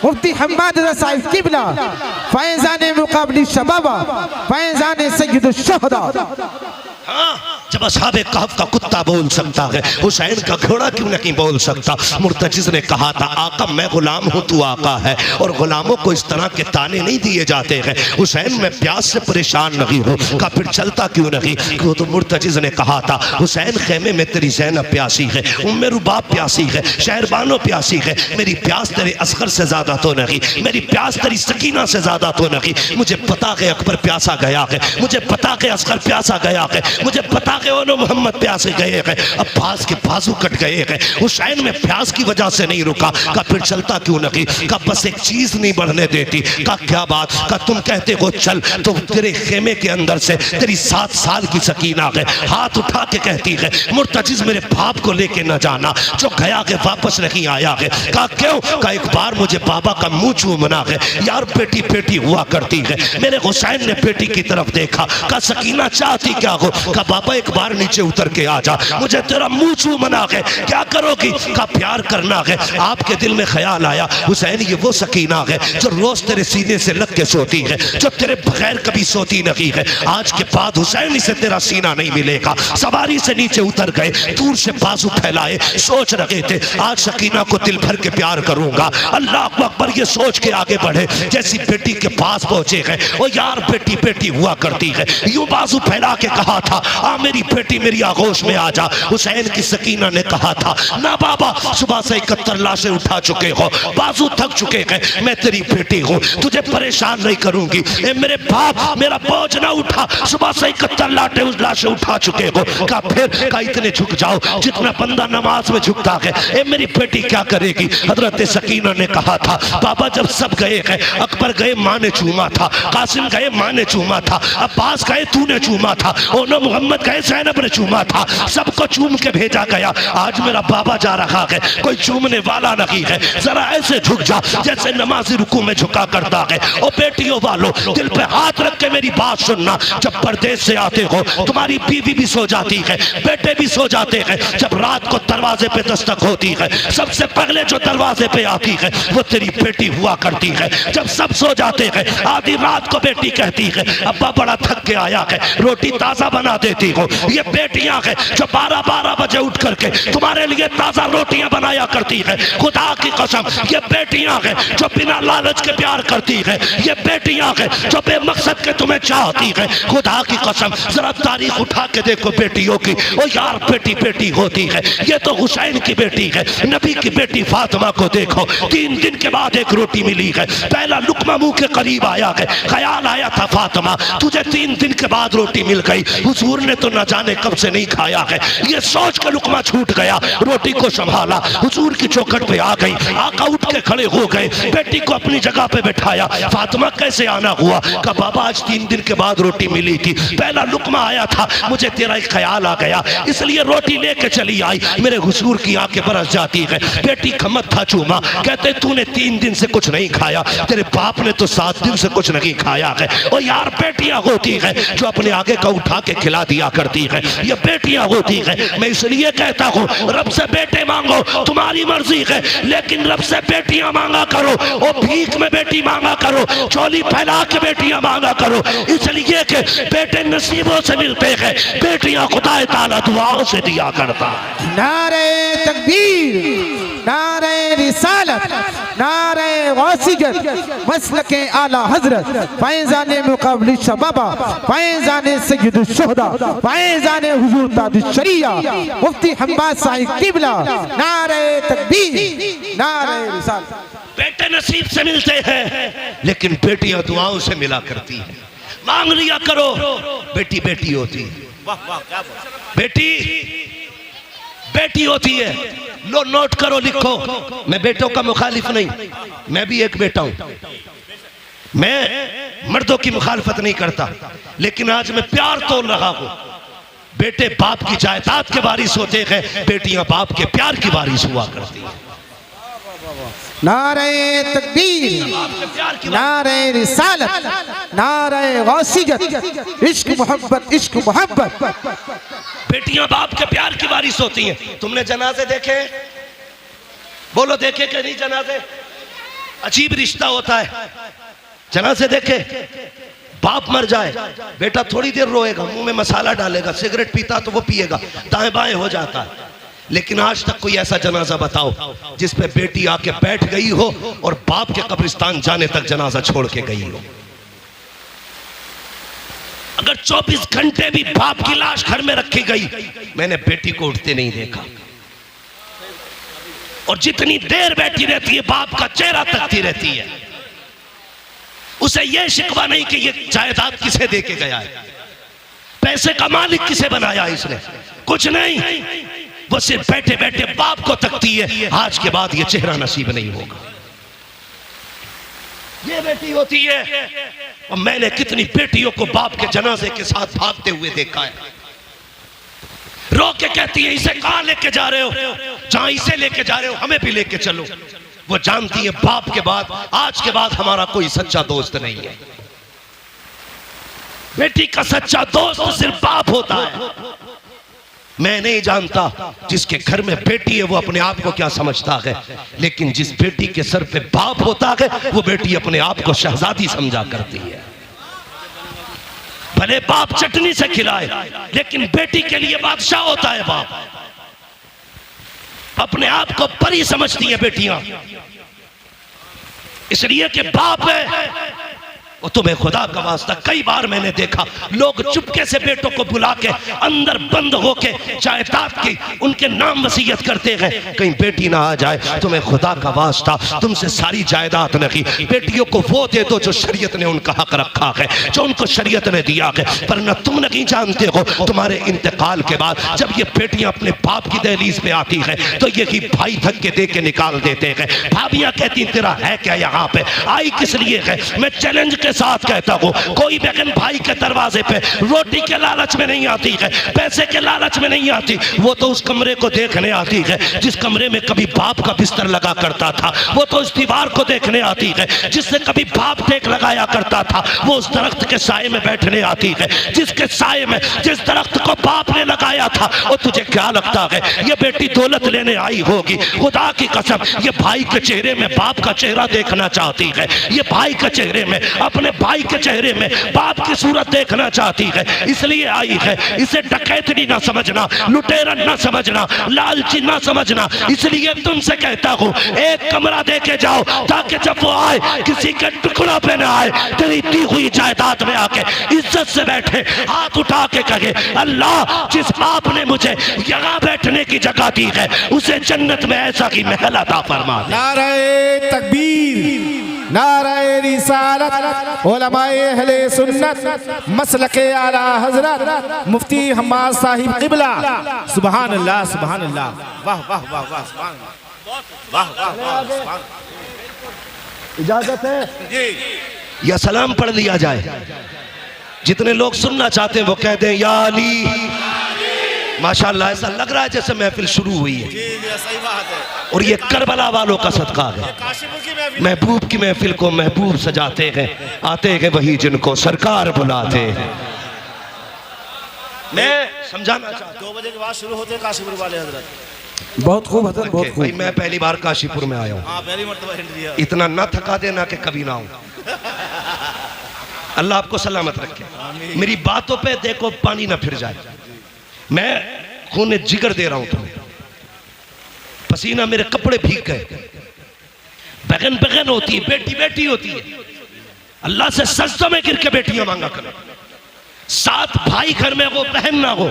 मुफ्ती हम्माद रज़ा साहिब किबला, फैज़ान मुक़ाबली शबाबा, फैज़ान सय्यदुश शुहदा। हाँ, जब असहाबे कहफ का कुत्ता बोल सकता है, हुसैन का घोड़ा क्यों नहीं बोल सकता? मुर्तजिज ने कहा था आका मैं गुलाम हूँ, तू आका है, और गुलामों को इस तरह के ताने नहीं दिए जाते हैं। हुसैन मैं प्यास से परेशान नहीं हूँ, का फिर चलता क्यों नहीं? वो तो मुर्तजिज ने कहा था हुसैन खेमे में तेरी ज़ैनब प्यासी है, उम्मे रुबाब प्यासी है, शहरबानो प्यासी है, मेरी प्यास तेरे असगर से ज्यादा तो नहीं, मेरी प्यास तेरी सकीना से ज्यादा तो नहीं। मुझे पता है अकबर प्यासा गया है, मुझे पता है असगर प्यासा गया है, मुझे पता है ओनो मोहम्मद प्यासे गए हैं, अब्बास के बाजू कट गए हैं। हुसैन में प्यास की वजह से नहीं रुका, का फिर चलता क्यों नहीं? का बस एक चीज नहीं बढ़ने देती। का क्या बात? का तुम कहते हो चल, तो तेरे खेमे के अंदर से तेरी 7 साल की सकीना है हाथ उठा के कहती है मुर्तजिज मेरे बाप को लेके न जाना, जो गया है वापस नहीं आया है। का क्यों? का एक बार मुझे बाबा का मुंह चूमना है, यार बेटी बेटी हुआ करती है। मेरे हुसैन ने बेटी की तरफ देखा, का सकीना चाहती क्या हो? का बाबा एक बार नीचे उतर के आ जा, मुझे तेरा मुंह चूमना है, क्या करोगी? का प्यार करना है। आपके दिल में ख्याल आया हुसैन ये वो सकीना है जो रोज तेरे सीने से लग के सोती है, जो तेरे बगैर कभी सोती नहीं है। आज के बाद हुसैन से तेरा सीना नहीं मिलेगा। सवारी से नीचे उतर गए, दूर से बाजू फैलाए, सोच रहे थे आज सकीना को दिल भर के प्यार करूंगा। अल्लाह अकबर ये सोच के आगे बढ़े, जैसी बेटी के पास पहुंचे गए, ओ यार बेटी बेटी हुआ करती है, यूं बाजू फैला के कहा था आ मेरी बेटी मेरी आगोश में आ जा। हुसैन की सकीना ने कहा था ना बाबा, सुबह से 71 लाशें उठा चुके हो, बाजू थक चुके हैं, मैं तेरी बेटी हूँ, तुझे परेशान नहीं करूंगी। ए मेरे बाप मेरा बोझ ना उठा, सुबह से 71 लाशें उठा चुके हो। का फिर का इतने झुक जाओ जितना बंदा नमाज में झुकता है। ए मेरी बेटी क्या करेगी? हजरत सकीना ने कहा था बाबा जब सब गए हैं, अकबर गए माँ ने चूमा था, कासिम गए माँ ने चूमा था, अब्बास गए तूने चूमा था, ओनो मोहम्मद गए ज़ैनब ने चूमा था, सबको चूम के भेजा गया। आज मेरा बाबा जा रहा है, कोई चूमने वाला नहीं है, जरा ऐसे झुक जा जैसे नमाजी रुकू में झुका करता है। ओ बेटियों वालों दिल पे हाथ रख के मेरी बात सुनना, जब परदेश से आते हो तुम्हारी बीवी भी सो जाती है, बेटे भी सो जाते हैं, जब रात को दरवाजे पे दस्तक होती है सबसे पहले जो दरवाजे पे आती है वो तेरी बेटी हुआ करती है। जब सब सो जाते हैं आधी रात को बेटी कहती है अब्बा बड़ा थक के आया है, रोटी ताजा बना देती हो। ये बेटियां हैं जो 12-12 बजे उठ करके तुम्हारे लिए ताजा रोटियां बनाया करती है। खुदा की कसम ये बेटियां हैं जो बिना लालच के प्यार करती है, ये बेटियां हैं जो बेमकसद के तुम्हें चाहती है। खुदा की कसम जरा तारीख उठा के देखो बेटियों की, ओ यार बेटी बेटी होती है। ये तो हुसैन की बेटी है, नबी की बेटी फातिमा को देखो 3 दिन के बाद एक रोटी मिली है, पहला लुकमा मुंह के करीब आया है, ख्याल आया था फातिमा तुझे 3 दिन के बाद रोटी मिल गई। उस हुजूर ने तो ना जाने कब से नहीं खाया है। ये सोच कर लुकमा छूट गया, रोटी को संभाला, हुजूर की चौखट पे आ गई। आका उठ के खड़े हो गए, बेटी को अपनी जगह पे बैठाया। फातिमा कैसे आना हुआ? कहा बाबा आज 3 दिन के बाद रोटी मिली थी, पहला लुकमा आया था, मुझे तेरा एक ख्याल आ गया, इसलिए रोटी लेके चली आई। मेरे हुजूर की आंखें बरस जाती है। बेटी का मत्था चूमा, कहते तूने 3 दिन से कुछ नहीं खाया, तेरे बाप ने तो 7 दिन से कुछ नहीं खाया है। और यार बेटियां होती है जो अपने आगे का उठा के खिला दिया करती है, ये बेटियां होती है। मैं इसलिए कहता हूँ रब से बेटे मांगो, तुम्हारी मर्जी है, लेकिन रब से बेटियां मांगा करो। और भीख में बेटी मांगा करो, चोली फैला के बेटियां मांगा करो, इसलिए कि बेटे नसीबों से मिलते हैं, बेटियां खुदा ताला दुआओं से दिया करता है। नारे तकबीर, नारे रिसालत, नारे वासियत, मसलके आला हजरत, फैज़ाने मुक़ाबिल शबाबा, फैज़ाने सय्यदुश शुहदा, फैज़ाने हुजूर ताजुश शरिया, मुफ्ती हम्बास साहिब किबला। नारे तकबीर, नारे रिसालत। बेटे नसीब से मिलते हैं, लेकिन बेटियां दुआओं से मिला करती हैं। मांग लिया करो, बेटी बेटी होती है, बेटी बेटी होती है। लो नोट करो, लिखो। मैं बेटों का मुखालिफ नहीं, मैं भी एक बेटा हूं, मैं मर्दों की मुखालफत नहीं करता, लेकिन आज मैं प्यार तोल रहा हूं। बेटे बाप की जायदाद के वारिस होते हैं, बेटियां बाप के प्यार की वारिस हुआ करती हैं। नारे तकबीर, नारे रिसालत, नारे वासियत, इश्क मोहब्बत, इश्क मोहब्बत। बेटियां बाप के प्यार की वारिस होती हैं। तुमने जनाजे देखे? बोलो देखे कि नहीं जनाजे? अजीब रिश्ता होता है। जनाजे देखे? बाप मर जाए, बेटा थोड़ी देर रोएगा, मुंह में मसाला डालेगा, सिगरेट पीता तो वो पिएगा, दाएं बाएं हो जाता है। लेकिन आज तक कोई ऐसा जनाजा बताओ जिस पे बेटी आके बैठ गई हो और बाप के कब्रिस्तान जाने तक जनाजा छोड़ के गई हो। अगर 24 घंटे भी बाप की लाश घर में रखी गई, मैंने बेटी को उठते नहीं देखा। और जितनी देर बैठी रहती है, बाप का चेहरा तकती रहती है। उसे यह शिकवा नहीं कि ये जायदाद किसे दे के गया है, पैसे का मालिक किसे बनाया इसने, कुछ नहीं। वो सिर्फ बैठे बैठे बाप को तकती है, आज के बाद ये चेहरा नसीब नहीं होगा। ये बेटी होती है। और मैंने कितनी बेटियों को बाप के जनाजे के साथ भागते हुए देखा है। रो के कहती है इसे कहां लेके जा रहे हो? जहां इसे लेके जा रहे हो हमें भी लेके चलो। वो जानती है बाप के बाद, आज के बाद हमारा कोई सच्चा दोस्त नहीं है। बेटी का सच्चा दोस्त सिर्फ बाप होता है। मैं नहीं जानता जिसके घर में बेटी है वो अपने आप को क्या समझता है, लेकिन जिस बेटी के सर पे बाप होता है वो बेटी अपने आप को शहजादी समझा करती है। भले बाप चटनी से खिलाए, लेकिन बेटी के लिए बादशाह होता है बाप। अपने आप को परी समझती है बेटियां, इसलिए कि बाप है। और तुम्हें खुदा का वास्ता, कई बार मैंने देखा लोग चुपके से बेटों को बुला के अंदर बंद होके जायदाद की उनके नाम वसीयत करते हैं, कहीं बेटी ना आ जाए। तुम्हें खुदा का वास्ता, तुमसे सारी जायदाद नहीं, बेटियों को वो दे दो जो शरीयत ने उनका हक रखा है, जो उनको शरीयत ने दिया है। पर न तुम नहीं जानते हो तुम्हारे इंतकाल के बाद जब ये बेटियां अपने बाप की दहलीज पे आती है तो यही भाई धक्के दे के निकाल देते हैं। भाभियां कहती तेरा है क्या यहाँ पे, आई किस लिए है? मैं चैलेंज के साथ कहता हूँ, कोई बहन भाई के दरवाजे पे रोटी के लालच में नहीं आती है, पैसे के लालच में नहीं आती, वो तो उस कमरे को देखने आती है जिस कमरे में कभी बाप का बिस्तर लगा करता था। वो तो उस दीवार को देखने आती है जिससे कभी बाप टेक लगाया करता था। वो उस दरख्त के साए में बैठने आती है जिसके साए में, जिस दरख्त को बाप ने लगाया था। और तुझे क्या लगता है ये बेटी दौलत लेने आई होगी? खुदा की कसम, ये भाई के चेहरे में बाप का चेहरा देखना चाहती है, ये भाई के चेहरे में, अपने भाई के चेहरे में बाप की सूरत देखना चाहती है, इसलिए आई है। इसे डकैतनी ना समझना, लुटेरा ना समझना, लालची ना समझना। इसलिए तुमसे कहता हूँ एक कमरा दे के जाओ ताकि जब वो आए किसी के टुकड़ा पे ना आए, तेरी दी हुई जायदाद में आके इज्जत से बैठे, हाथ उठा के कहे अल्लाह जिस बाप ने मुझे यहाँ बैठने की जगह दी है उसे जन्नत में ऐसा की महल अता फरमा दे। नारे तकबीर, नाराए रिसालत उलमाए अहले सुन्नत मसलके आला हजरत मुफ्ती हम्माद साहिब क़िबला। सुभान अल्लाह सुभान अल्लाह। वाह वाह वाह वाह सुभान अल्लाह। वाह वाह वाह सुभान अल्लाह। इजाजत है जी या सलाम पढ़ लिया जाए। जितने लोग सुनना चाहते हैं वो कह दें या अली। माशाअल्लाह ऐसा लग रहा है जैसे महफिल शुरू हुई है। जी सही बात है। और ये करबला वालों का सदका है। काशिफुर की महफिल महबूब की महफिल को महबूब सजाते हैं, आते हैं वही जिनको सरकार बुलाते हैं। मैं समझाना चाहता 2 बजे के बाद शुरू होते हैं काशिफुर वाले हजरत। बहुत खूब हजरत, बहुत हूं भाई, खूब। मैं पहली बार काशीपुर में आया हूँ। हाँ पहली मर्तबा एंट्री है। इतना ना थका देना कि कभी ना आऊं। अल्लाह आपको सलामत रखे। मेरी बातों पे देखो पानी ना फिर जाए। मैं खून जिगर दे रहा हूं तुम्हें। पसीना मेरे कपड़े भीग गए। बहन बहन होती है, बेटी बेटी होती है। अल्लाह से सजदा में गिर के बेटियां मांगा करो। 7 भाई घर में हो, बहन ना हो,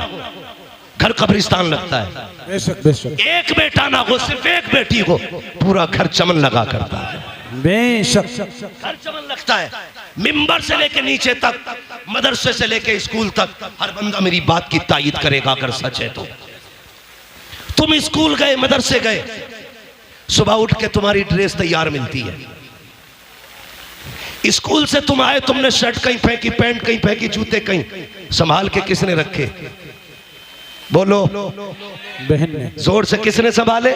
घर कब्रिस्तान लगता है। बेशक बेशक एक बेटा ना हो, सिर्फ एक बेटी हो, पूरा घर चमन लगा करता है। बेशक। हर चमन लगता है। मिंबर से लेके नीचे तक, मदरसे से लेके स्कूल तक, हर बंदा मेरी बात की तायीद करेगा अगर सच है तो। तुम स्कूल गए, मदरसे गए, सुबह उठ के तुम्हारी ड्रेस तैयार मिलती है। स्कूल से तुम आए, तुमने शर्ट कहीं फेंकी, पैंट कहीं फेंकी, जूते कहीं, संभाल के किसने रखे? बोलो, बहन ने। जोर से किसने संभाले?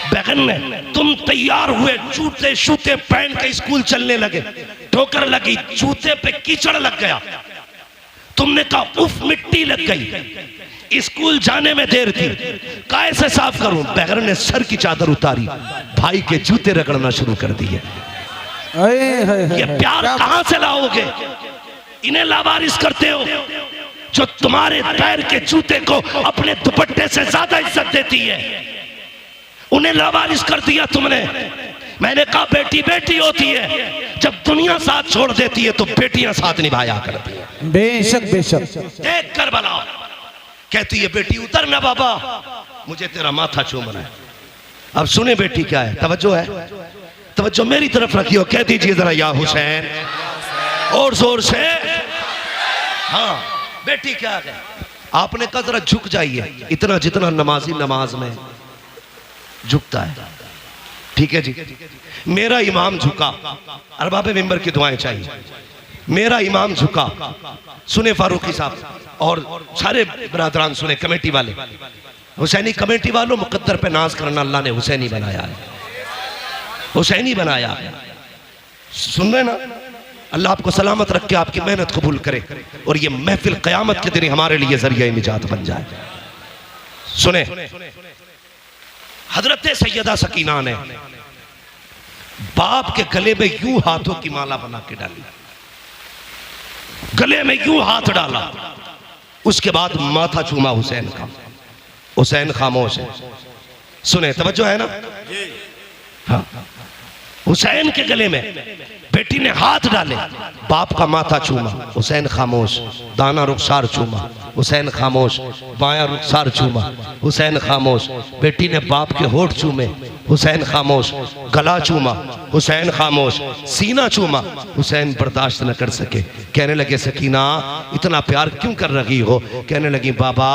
बहन ने। तुम तैयार हुए, जूते शूते पहन के स्कूल चलने लगे, ठोकर लगी, जूते पे कीचड़ लग गया, तुमने कहा उफ मिट्टी लग गई। स्कूल जाने में देर थी, कैसे साफ करूं? बहन ने सर की चादर उतारी, भाई के जूते रगड़ना शुरू कर दिए। ये प्यार कहां से लाओगे? इन्हें लावारिस करते हो जो तुम्हारे पैर के जूते को अपने दुपट्टे से ज्यादा इज्जत देती है। उन्हें लावारिस कर दिया तुमने। मैंने कहा बेटी बेटी होती है, जब दुनिया साथ छोड़ देती है तो बेटियां साथ निभाया करती है। बेशक बेशक। देख कर बनाओ। कहती है बेटी उतर ना बाबा, मुझे तेरा माथा चूमना है। अब सुने बेटी क्या है, तवज्जो है, तवज्जो मेरी तरफ रखियो। कह दीजिए जरा या हुसैन, और जोर से। हाँ बेटी क्या है? आपने कहा जरा झुक जाइए, इतना जितना नमाजी नमाज में झुकता है। ठीक है जी। मेरा इमाम झुका, अरबाब मिंबर की दुआएं चाहिए। मेरा इमाम झुका, सुने फारूकी साहब और सारे बरादरान सुने, कमेटी वाले, हुसैनी कमेटी वालों, मुकद्दर पे नाज करना, अल्लाह ने हुसैनी बनाया है, हुसैनी बनाया है। सुन रहे ना? अल्लाह आपको सलामत रख के आपकी मेहनत कबूल करे और ये महफिल क़यामत के दिन हमारे लिए जरिया निजात बन जाए। सुने, हजरत सैयदा सकीना ने बाप के गले में यूं हाथों की माला बना के डाली, गले में यूं हाथ डाला, उसके बाद माथा चूमा हुसैन का। हुसैन खामोश है। सुने, तवज्जो है ना? हाँ। हुसैन के गले में बेटी ने हाथ डाले, बाप का माथा चूमा, हुसैन खामोश। दाना रुखसार चूमा, हुसैन खामोश। बायां रुखसार चूमा, हुसैन खामोश। बेटी ने बाप के होठ चूमे, हुसैन खामोश। गला चूमा, हुसैन खामोश। सीना चूमा, हुसैन बर्दाश्त न कर सके। कहने लगे सकीना इतना प्यार क्यों कर रही हो? कहने लगी बाबा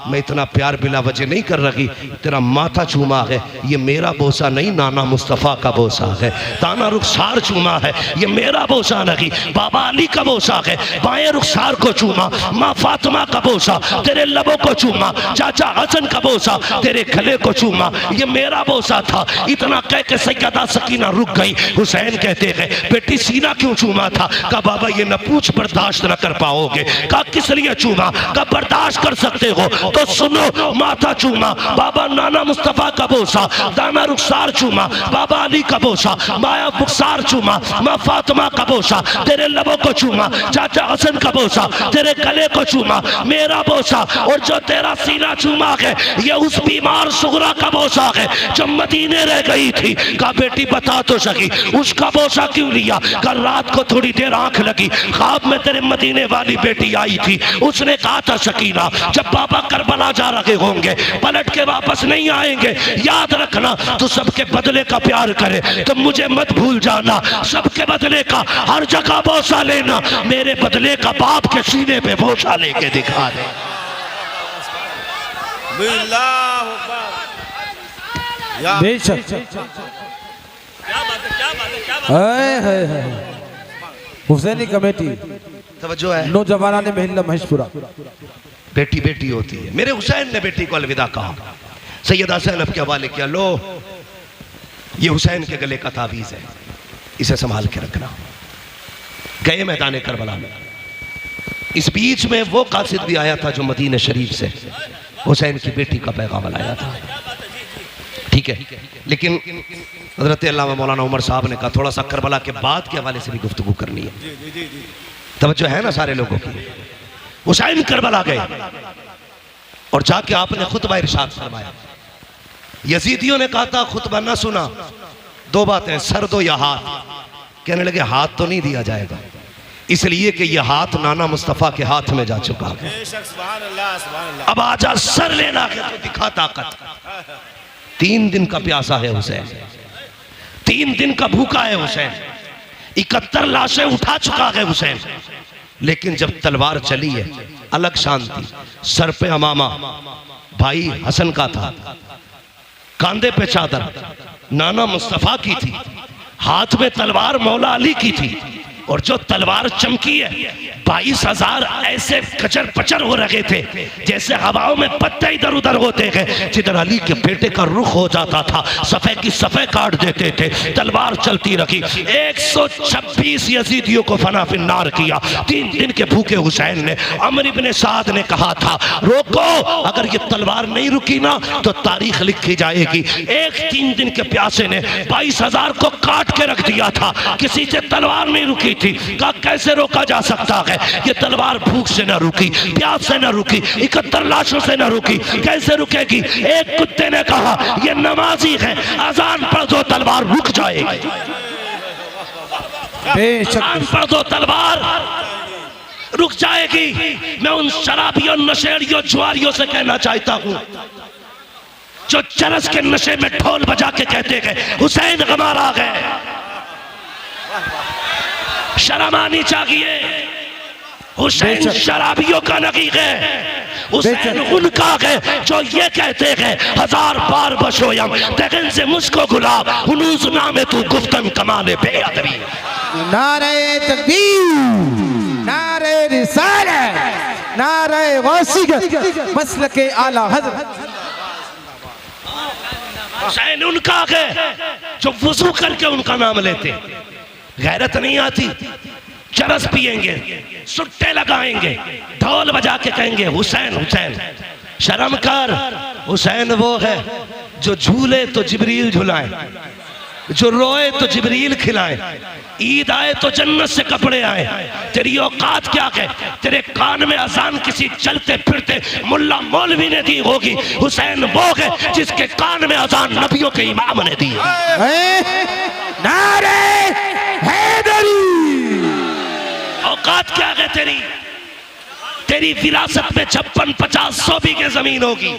मैं इतना प्यार बिला वजह नहीं कर रही, तेरा माथा चूमा है, ये मेरा बोसा नहीं, नाना मुस्तफ़ा का बोसा है। दाना रुखसार चूमा है, ये मेरा बोसा नहीं, बाबा अली का बोसा है। बाएं रुखसार को चूमा, माँ फातिमा का बोसा, तेरे लबों को चूमा, चाचा हसन का बोसा, तेरे गले को चूमा, ये मेरा बोसा था। इतना कह के सैयदा सकीना रुक गई। हुसैन कहते हैं बेटी सीना क्यों चूमा था? कहा बाबा ये न पूछ, बर्दाश्त न कर पाओगे। कहा किस लिए चूमा? कहा बर्दाश्त कर सकते हो तो सुनो। माथा चूमा, बाबा नाना मुस्तफ़ा का बोसा, दाना रुखसार चूमा, बाबा अली का बोसा, माया बुखसार चूमा, माँ फातिमा का बोसा, तेरे लबों को चूमा, चाचा हसन का बोसा, तेरे गले को चूमा, मेरा बोसा। और जो तेरा सीना चूमा है ये उस बीमार सुगरा का बोसा है जो मदीना महीने रह गई थी। कहा बेटी बता तो सकी उसका बोसा क्यों लिया? कल रात को थोड़ी देर आंख लगी, ख्वाब में तेरे मदीने वाली बेटी आई थी। उसने कहा था सकीना जब बाबा करबला जा रहे होंगे पलट के वापस नहीं आएंगे, याद रखना तू सबके बदले का प्यार करे तो मुझे मत भूल जाना। सबके बदले का हर जगह बोसा लेना, मेरे बदले का बाप के सीने पे बोसा लेके दिखा दे। बेशक हुसैनी कमेटी तवज्जो है। नौजवाना ने महिला महेशपुरा। बेटी बेटी होती है। मेरे हुसैन ने बेटी को अलविदा कहा, सैयद हसन अब के हवाले किया, लो ये हुसैन के गले का तावीज़ है, इसे संभाल के रखना। गए मैदान करबला में। इस बीच में वो कासिद भी आया था जो मदीने शरीफ से हुसैन की बेटी का पैगाम लाया था। ठीक है, लेकिन हज़रत अल्लामा मौलाना उमर साहब ने कहा थोड़ा सा करबला के बाद के हवाले से भी गुफ्तगू करनी है। तवज्जो है ना सारे लोगों की। हुसैन करबला गए और जाके आपने खुतबा इरशाद फरमाया। यजीदियों ने कहा था खुतबा ना सुना, दो बातें, सर दो या हाथ। कहने लगे हाथ तो नहीं दिया जाएगा, इसलिए कि यह हाथ नाना मुस्तफ़ा के हाथ में जा चुका है। अब आजा सर लेना है तो दिखा ताकत। 3 दिन का प्यासा है हुसैन, 3 दिन का भूखा है हुसैन, 71 लाशें उठा चुका है हुसैन। लेकिन जब तलवार चली है अलग शांति। सर पे अमामा भाई हसन का था, कांधे पे चादर नाना मुस्तफ़ा की थी, हाथ में तलवार मौला अली की थी। और जो तलवार चमकी है 22,000 ऐसे कचर पचर हो रहे थे जैसे हवाओं में पत्ते इधर उधर होते गए। जिधर अली के बेटे का रुख हो जाता था सफ़े की सफ़े काट देते थे। तलवार चलती रखी, 126 यजीदियों को फना फिन्नार किया। 3 दिन के भूखे हुसैन ने, अमर इब्ने साद ने कहा था रोको, अगर ये तलवार नहीं रुकी ना तो तारीख लिखी जाएगी। 3 दिन के प्यासे ने 22,000 को काट के रख दिया था, किसी से तलवार नहीं रुकी थी। कहा कैसे रोका जा सकता है? ये तलवार भूख से न रुकी, प्यास से न रुकी, 71 लाशों से न रुकी, कैसे रुकेगी? एक कुत्ते ने कहा ये नमाजी है, अजान पढ़ दो तलवार रुक जाएगी। अजान पढ़ दो तलवार रुक जाएगी। मैं उन शराबियों, नशेड़ियों, जुआरियों से कहना चाहता हूं जो चरस के नशे में ढोल बजा के कहते गए हुसैन गमार आ गए, शर्म आनी चाहिए। हुसैन शराबियों का नगीग है, हुसैन उनका है जो ये कहते हैं 1000 बार बशोयम तगन से मुझको गुलाब हुनूज नामे तू गुफ्तन कमाने पे अदबी। नारे तकबीर, नारे रिसालत, नारे गौसियत, मसलके आला हज़रत। हुसैन उनका है जो वुजू करके उनका नाम लेते। गैरत नहीं आती, चरस पिएंगे, सुट्टे लगाएंगे, ढोल बजा के कहेंगे हुसैन हुसैन। शर्म कर, हुसैन वो है जो झूले तो जिब्रील झुलाए, जो रोए तो जिब्रील खिलाए, ईद आए तो जन्नत से कपड़े आए। तेरी औकात क्या है? तेरे कान में अजान किसी चलते फिरते मुल्ला मौलवी ने दी होगी। हुसैन वो है जिसके कान में अजान नबियों के इमाम ने दी है। नारे हैदरी। औकात क्या है तेरी? तेरी विरासत में 56, 50, 100 बीघे जमीन होगी,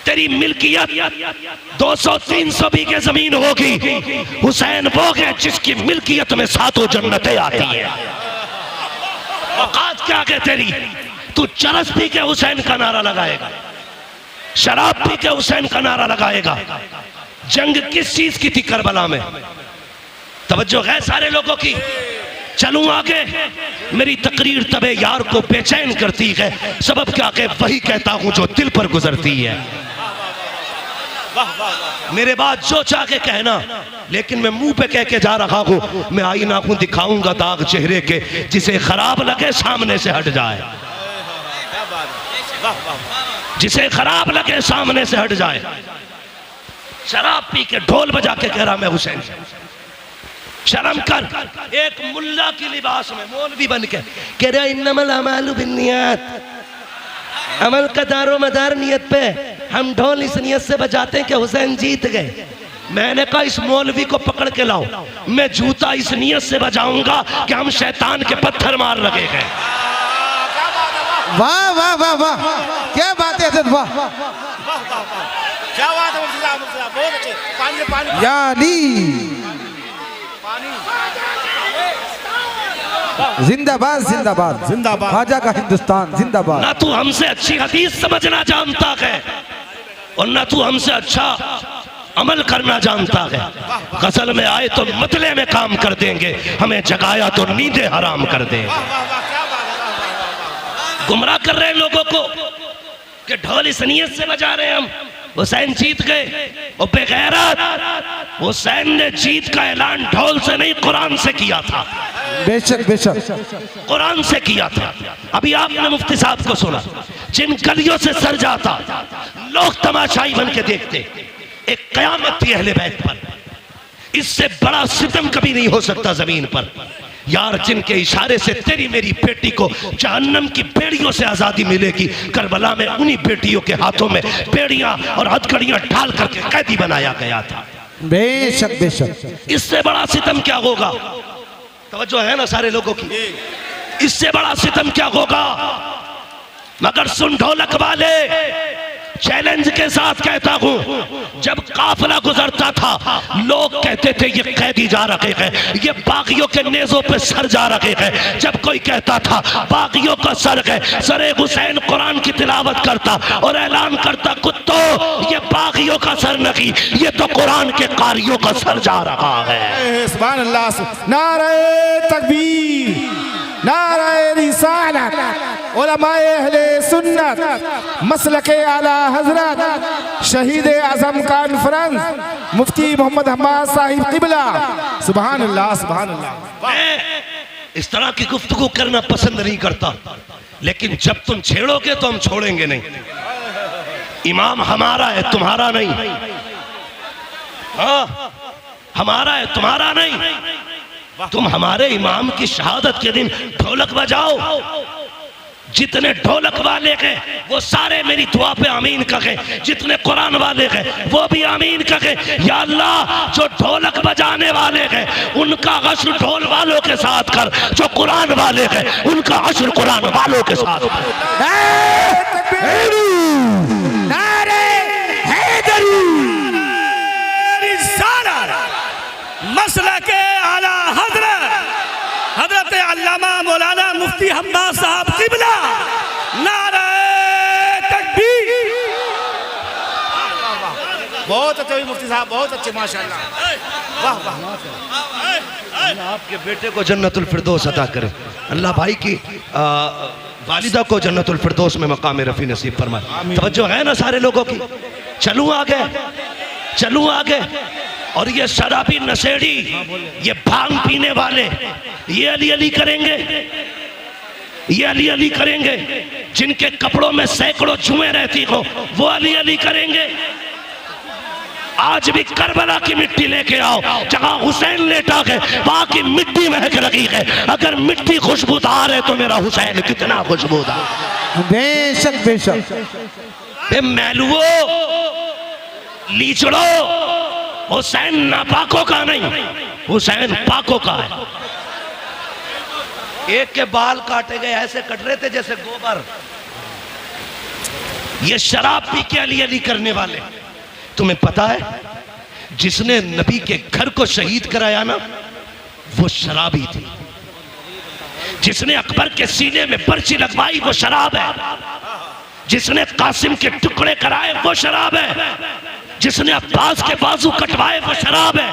तेरी मिल्कियत 200, 300 बीघे जमीन होगी। हुसैन वो है जिसकी मिल्कियत में 7 जन्नतें आती है। औकात क्या है तेरी? तू चरस पी के हुसैन का नारा लगाएगा, शराब पी के हुसैन का नारा लगाएगा। जंग किस चीज की थी करबला में? तवज्जो है सारे लोगों की। चलूं आगे, मेरी तकरीर तबे यार को बेचैन करती है। सबब क्या है? वही कहता हूं जो दिल पर गुजरती है। मेरे बाद जो चाह के कहना, लेकिन मैं मुंह पे कह के जा रहा हूं। मैं आईना हूं, दिखाऊंगा दाग चेहरे के, जिसे खराब लगे सामने से हट जाए, जिसे खराब लगे सामने से हट जाए। शराब पी के ढोल बजा के कह रहा मैं हुसैन। शर्म कर। एक मुल्ला की लिबास में मौलवी बन के कह रहा इन्नमल अमालु बिन्नियात, अमल का दारो मदार नियत पे हम ढोल इस नियत से बजाते हैं कि हुसैन जीत गए। मैंने कहा इस मौलवी को पकड़ के लाओ, मैं जूता इस नियत से बजाऊंगा कि हम शैतान के पत्थर मार लगे गए। वाह वाह वाह वाह, क्या बात है हजरत, वाह क्या बात है मुफ्ती साहब, बहुत अच्छे। पानी पानी या अली, जिंदाबाद जिंदाबाद जिंदाबाद। ख्वाजा का हिंदुस्तान जिंदाबाद। ना तू हमसे अच्छी हदीस समझना जानता है और ना तू हमसे अच्छा अमल करना जानता है। गजल में आए तो मतले में काम कर देंगे, हमें जगाया तो नींदें हराम कर देंगे। गुमराह कर रहे हैं लोगों को कि ढोल इस नियत से बजा रहे हैं हम हुसैन जीत गए। और बेगैरत, हुसैन ने जीत का ऐलान ढोल से नहीं कुरान से किया था। बेशक बेशक, कुरान से किया था। अभी आपने मुफ्ती साहब को सुना, जिन गलियों से सर जाता लोग तमाशाई बन के देखते, एक कयामत थी अहले बैत पर। इससे बड़ा सितम कभी नहीं हो सकता जमीन पर। यार जिनके इशारे से तेरी मेरी बेटी को जहन्नम की बेड़ियों से आजादी मिलेगी, करबला में उन्हीं बेटियों के हाथों में बेड़ियां और हथकड़ियां ढाल करके कैदी बनाया गया था। बेशक बेशक, इससे बड़ा सितम क्या होगा? तवज्जो है ना सारे लोगों की? इससे बड़ा सितम क्या होगा? मगर सुन ढोलक वाले, चैलेंज के साथ कहता हूं, जब काफिला गुजरता था लोग कहते थे ये कैदी जा रहे हैं, ये बागियों के नेजों पे सर जा रहे हैं। जब कोई कहता था बागियों का सर है, सरे हुसैन कुरान की तिलावत करता और ऐलान करता, कुत्तों ये बागियों का सर नहीं, ये तो कुरान के कारियों का सर जा रहा है। सुभान अल्लाह। नारे तकबीर, नारे रिसालत, उलमाए अहले सुन्नत, मसलके आला हजरत, शहीद आजम कॉन्फ्रेंस मुफ्ती मोहम्मद हम्माद साहिब किबला। सुभान अल्लाह सुभान अल्लाह। मैं इस तरह की गुफ्तगू करना पसंद नहीं करता, लेकिन जब तुम छेड़ोगे तो हम छोड़ेंगे नहीं। इमाम हमारा है, तुम्हारा नहीं। हाँ, हमारा है, तुम्हारा नहीं। तुम हमारे इमाम की शहादत के दिन ढोलक बजाओ। जितने ढोलक वाले हैं वो सारे मेरी दुआ पे आमीन कहे, जितने कुरान वाले हैं वो भी आमीन कहे। या अल्लाह, जो ढोलक बजाने वाले हैं उनका हश्र ढोल वालों के साथ कर, जो कुरान वाले हैं उनका हश्र कुरान वालों के साथ मसला के आला हजरत अल्लामा मौलाना मुफ्ती हम्माद साहब किबला। नारे तकबीर। बहुत अच्छे मुफ्ती साहब, बहुत अच्छे माशाअल्लाह। वाह वाह। अल्लाह आपके बेटे को जन्नतुल फिरदौस अता करे। अल्लाह भाई की वालिदा को जन्नतुल फिरदौस में मकाम रफ़ी नसीब फरमाए। तवज्जो है ना सारे लोगों की? चलूं आगे, चलूं आगे। और ये शराबी नशेड़ी, ये भांग पीने वाले, ये अली अली करेंगे, ये अली अली करेंगे। जिनके कपड़ों में सैकड़ों जुएं रहती हो वो अली अली करेंगे। आज भी करबला की मिट्टी लेके आओ, जहां हुसैन लेटा है वहां की मिट्टी महक रही है। अगर मिट्टी खुशबूदार है तो मेरा हुसैन कितना खुशबूदार। बेशक बेशक। मैलुओ, लीचड़ो, हुसैन नापाकों का नहीं, हुसैन पाकों का है। एक के बाल काटे गए, ऐसे कट रहे थे जैसे गोबर। ये शराब पी के अली अली करने वाले। तुम्हें पता है जिसने नबी के घर को शहीद कराया ना, वो शराबी थी। जिसने अकबर के सीने में पर्ची लगवाई वो शराब है। जिसने कासिम के टुकड़े कराए वो शराब है। जिसने अब्बास के बाजू कटवाए वो शराब है।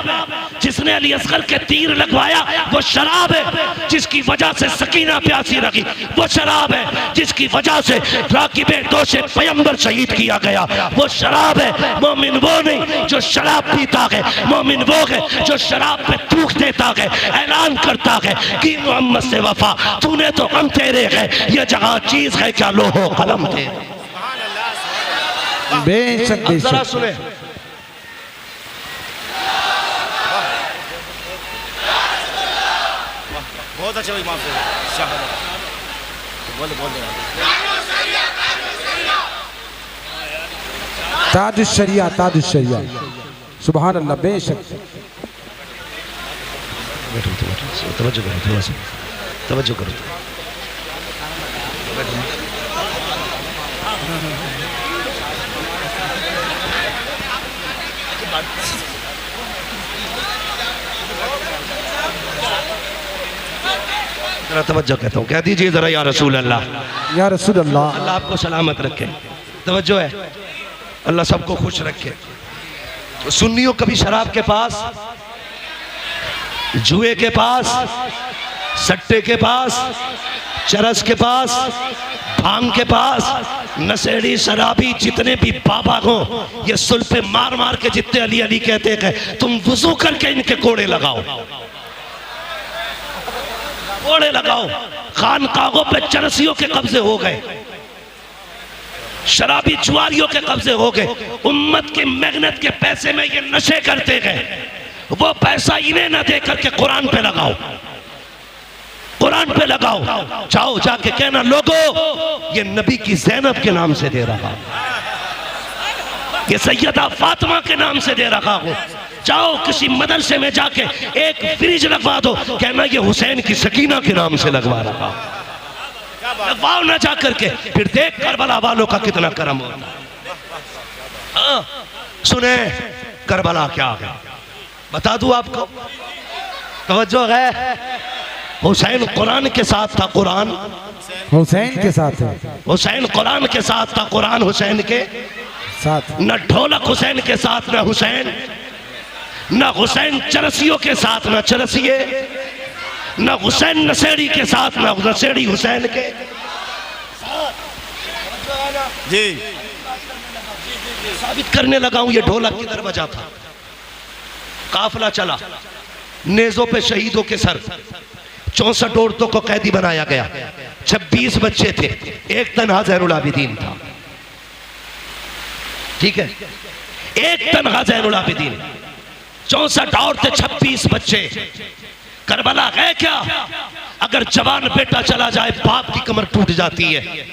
जिसने अली असगर के तीर लगवाया वो शराब है। जिसकी वजह से सकीना प्यासी रही वो शराब है। जिसकी वजह से राकिबे दोषे पैगंबर शहीद किया गया वो शराब है। मोमिन वो नहीं जो शराब पीता है, मोमिन वो है जो शराब पे थूक देता है, ऐलान करता है कि मोहम्मद से वफा, तूने तो हम तेरे है, ये जहां चीज है क्या लोहो कलम थे। बेशक बेशक। सुने, बहुत अच्छे भाई, माफ बोल बोल ताजुश्शरिया, ताजुश्शरिया, सुभान अल्लाह, बेशक। तवज्जो करो, थोड़ा सा तवज्जो करो। जरा तवज्जो कहता हूँ, कह दीजिए जरा या रसूल अल्लाह। या रसूल अल्लाह। अल्लाह आपको सलामत रखे। तवज्जो है, अल्लाह सबको खुश रखे। तो सुन्नियों कभी शराब के पास, जुए के पास, सट्टे के पास, चरस के पास, भांग के पास, नशेड़ी शराबी जितने भी बाबा हो, ये सुल पे मार मार के जितने अली अली कहते हैं, तुम वुजू करके इनके कोड़े लगाओ, कोड़े लगाओ। खानकाहों पे चरसियों के कब्जे हो गए, शराबी जुआरियों के कब्जे हो गए। उम्मत की मेहनत के पैसे में ये नशे करते गए, वो पैसा इन्हें ना दे करके कुरान पे लगाओ, कुरान पे लगाओ। जाओ जाके कहना, लोगो ये नबी की ज़ैनब के नाम से दे रहा, ये सैयदा फातिमा के नाम से दे रहा हो। जाओ किसी मदरसे में जाके एक फ्रिज लगवा दो, कहना ये हुसैन की सकीना के नाम से लगवा रहा, लगवाओ ना जा करके, फिर देख करबला वालों का कितना करम होता। हाँ सुने, करबला क्या है बता दूं आपको, तवज्जो है। हुसैन कुरान के साथ था, कुरान हुसैन के साथ है, हुसैन कुरान के साथ था, कुरान हुसैन के साथ। न ढोलक हुसैन के साथ न हुसैन, न हुसैन चरसियों के साथ न चरसिए, न हुसैन नशेड़ी के साथ न नशेड़ी हुसैन के। जी साबित करने लगा हूं, ये ढोलक किधर बजा था। काफिला चला, नेजों पे शहीदों के सर, 64 औरतों को कैदी बनाया गया, 26 बच्चे थे, एक तन्हा ज़ैनुल आबिदीन था। ठीक है, एक तन्हा ज़ैनुल आबिदीन, 64 औरतें, 26 बच्चे। करबला गए क्या? अगर जवान बेटा चला जाए बाप की कमर टूट जाती है।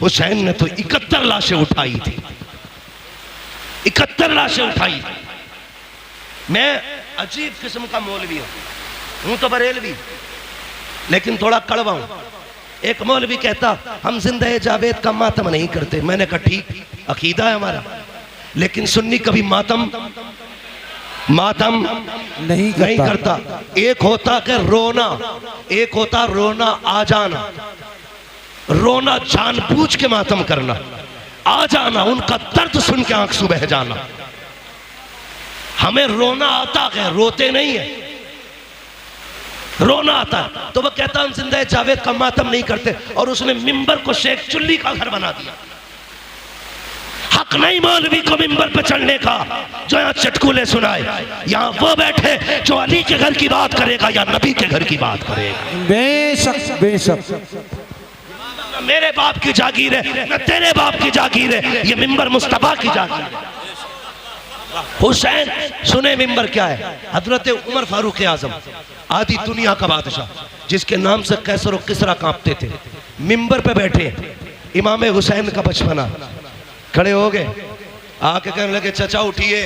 हुसैन ने तो 71 लाशें उठाई थी, 71 लाशें उठाई थी। मैं अजीब किस्म का मौलवी हूं तो बरेलवी, लेकिन थोड़ा कड़वा हूं। एक मौलवी कहता हम जिंदा जावेद का मातम नहीं करते। मैंने कहा ठीक, अकीदा है हमारा, लेकिन सुन्नी कभी मातम नहीं करता। एक होता कि रोना, एक होता रोना आ जाना, रोना जानबूझ के मातम करना, आ जाना उनका दर्द सुन के आंख से बह जाना। हमें रोना आता है, रोते नहीं है, रोना आता है। तो वह कहता हम जिंदा जावेद का मातम नहीं करते, और उसने मिंबर को शेख चुल्ली का घर बना दिया। हक नहीं मौलवी को मिंबर पे चढ़ने का जो यहाँ चटकुले सुनाए। यहाँ वो बैठे जो अली के घर की बात करेगा या नबी के घर की बात करेगा। बेशक बेशक, न मेरे बाप की जागीर है, न तेरे बाप की जागीर है, ये मिंबर मुस्तफा की जागीर है। हुसैन सुने मिंबर क्या है? हजरत उमर फारूक आजम, आधी दुनिया का बादशाह, जिसके नाम से कैसर और किसरा कांपते थे, मिंबर पे बैठे। इमाम हुसैन का बचपना, खड़े हो गए, आके कहने लगे चचा उठिए,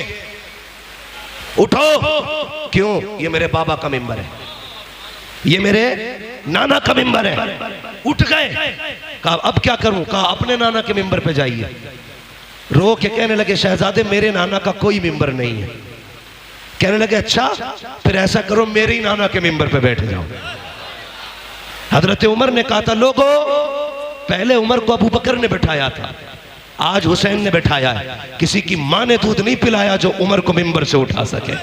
उठो। क्यों? ये मेरे बाबा का मिंबर है, ये मेरे नाना का मिंबर है। उठ गए, कहा अब क्या करूं? कहा अपने नाना के मिंबर पे जाइए। रो के कहने लगे शहजादे मेरे नाना का कोई मिंबर नहीं है। कहने लगे अच्छा, फिर ऐसा करो मेरे ही नाना के मिंबर पे बैठ जाओ। हजरत उमर ने कहा था लोगों, पहले उमर को अबू बकर ने बैठाया था, आज हुसैन ने बैठाया है। किसी की माँ ने दूध नहीं पिलाया जो उमर को मिंबर से उठा सके।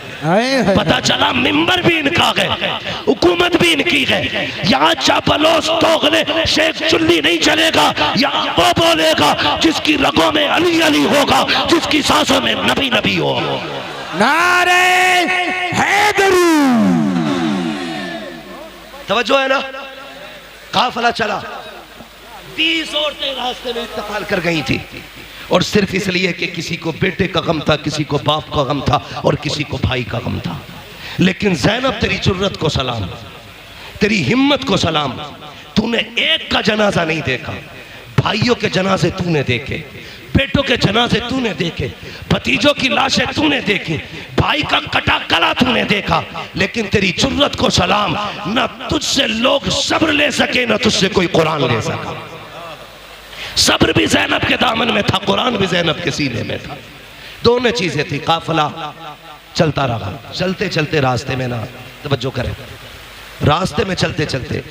पता चला मिंबर भी इनका है, हुकूमत भी इनकी है। यहाँ चापलोस तोगले शेख चुल्ली नहीं चलेगा। यहाँ वो बोलेगा जिसकी रगों में अली अली होगा, जिसकी सांसों में नबी नबी हो। नारे हैदरी, तवज्जो है ना? काफिला चला, 20 औरतें रास्ते में इंतकाल कर गई थी, और सिर्फ इसलिए कि किसी को बेटे का गम था, किसी को बाप का गम था, और किसी को भाई का गम था। लेकिन ज़ैनब तेरी जुर्रत को सलाम, तेरी हिम्मत को सलाम। तूने एक का जनाजा नहीं देखा, भाइयों के जनाजे तूने देखे, बेटों के जनाजे तूने देखे, भतीजों की लाशें तूने देखी, भाई का कटा गला तूने देखा, लेकिन तेरी जुर्रत को सलाम, ना तुझसे लोग सब्र ले सके ना तुझसे कोई कुरान ले सका। सब्र भी ज़ैनब के दामन में था, कुरान भी ज़ैनब के सीने में था। दोनों चीजें थी। काफिला चलता रहा, चलते चलते रास्ते में ना, तवज्जो करें, रास्ते में चलते चलते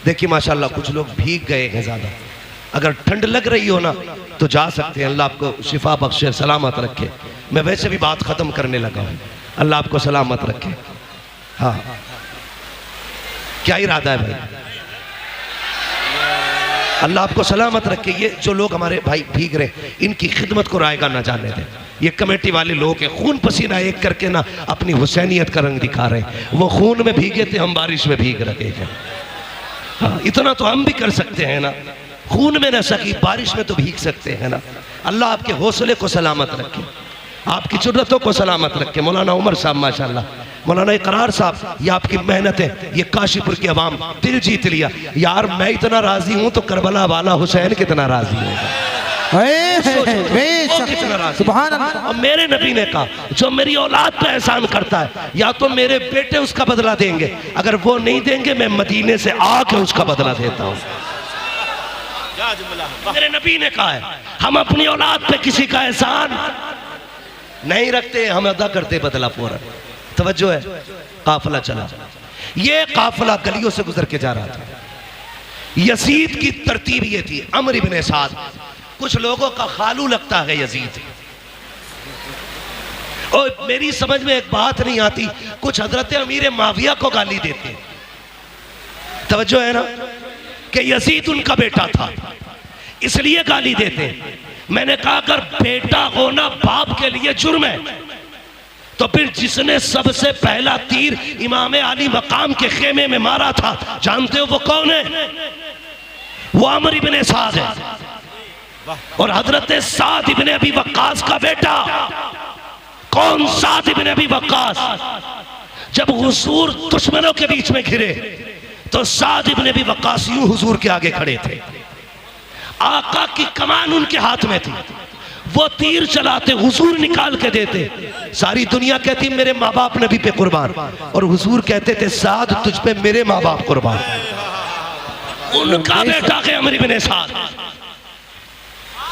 देखिए माशाल्लाह कुछ लोग भीग गए हैं ज़्यादा। अगर ठंड लग रही हो ना तो जा सकते हैं, अल्लाह आपको शिफा बख्शे, सलामत रखे। मैं वैसे भी बात ख़त्म करने लगा हूँ, अल्लाह आपको सलामत रखे। हाँ, क्या इरादा है भाई? अल्लाह आपको सलामत रखे। ये जो लोग हमारे भाई भीग रहे हैं, इनकी खिदमत को रायगा ना जाने दें। ये कमेटी वाले लोग हैं, खून पसीना एक करके ना अपनी हुसैनियत का रंग दिखा रहे हैं। वो खून में भीगे थे, हम बारिश में भीग रहे हैं। हाँ, इतना तो हम भी कर सकते हैं ना, खून में न सकी बारिश में तो भीग सकते हैं ना। अल्लाह आपके हौसले को सलामत रखे, आपकी जुर्रतों को सलामत रखे। मौलाना उमर साहब माशाल्लाह, मौलाना इकरार साहब, ये आपकी मेहनत है, ये काशीपुर की आवाम दिल जीत लिया। यार मैं इतना राजी हूं तो करबला वाला हुसैन कितना राजी होगा। सुभान अल्लाह। और मेरे नबी ने कहा जो मेरी औलाद पे एहसान करता है या तो मेरे बेटे उसका बदला देंगे, अगर वो नहीं देंगे मैं मदीने से आके उसका बदला देता हूँ। मेरे नबी ने कहा है हम अपनी औलाद पे किसी का एहसान नहीं रखते, हम अदा करते बदला फौरन। तवज्जो है, काफिला चला, ये काफिला गलियों से गुजर के जा रहा था। यजीद की तरतीब ये थी, अमर इब्ने साद कुछ लोगों का खालू लगता है यजीद। और मेरी समझ में एक बात नहीं आती, कुछ हजरत अमीर माविया को गाली देते। तवज्जो है ना कि यजीद उनका बेटा था इसलिए गाली देते। मैंने कहा अगर बेटा होना बाप के लिए जुर्म है तो फिर जिसने सबसे पहला तीर इमाम अली मकाम के खेमे में मारा था, जानते हो वो कौन है? वो अमर इब्ने साद है। और हजरत साद इब्ने अबी वक्कास का बेटा। कौन? साद इब्ने अबी वक्कास। जब हुजूर दुश्मनों के बीच में घिरे तो साद इब्ने अबी वक्कास यूं हुजूर के आगे खड़े थे, आका की कमान उनके हाथ में थी, वो तीर चलाते, हुजूर निकाल के देते। सारी दुनिया कहती मेरे माँ बाप नबी पे कुर्बान, और हुजूर कहते थे साद तुझ पे मेरे माँ बाप कुर्बान। उनका बेटा के अमर इब्ने साद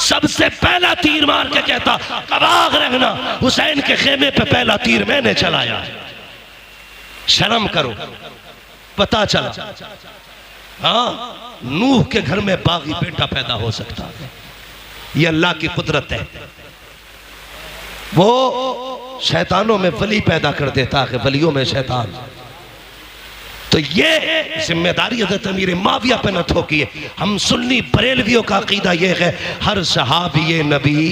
सबसे पहला तीर मार के कहता कबाग रहना, हुसैन के खेमे पे पहला तीर मैंने चलाया। शर्म करो। पता चला हाँ नूह के घर में बागी बेटा पैदा हो सकता है, ये अल्लाह की कुदरत है। वो शैतानों में वली पैदा कर देता है, वलियों में शैतान। तो ये जिम्मेदारी हज़रत अमीर माविया पे न थोकिए। हम सुन्नी बरेलवियों का अकीदा ये है हर सहाबी नबी,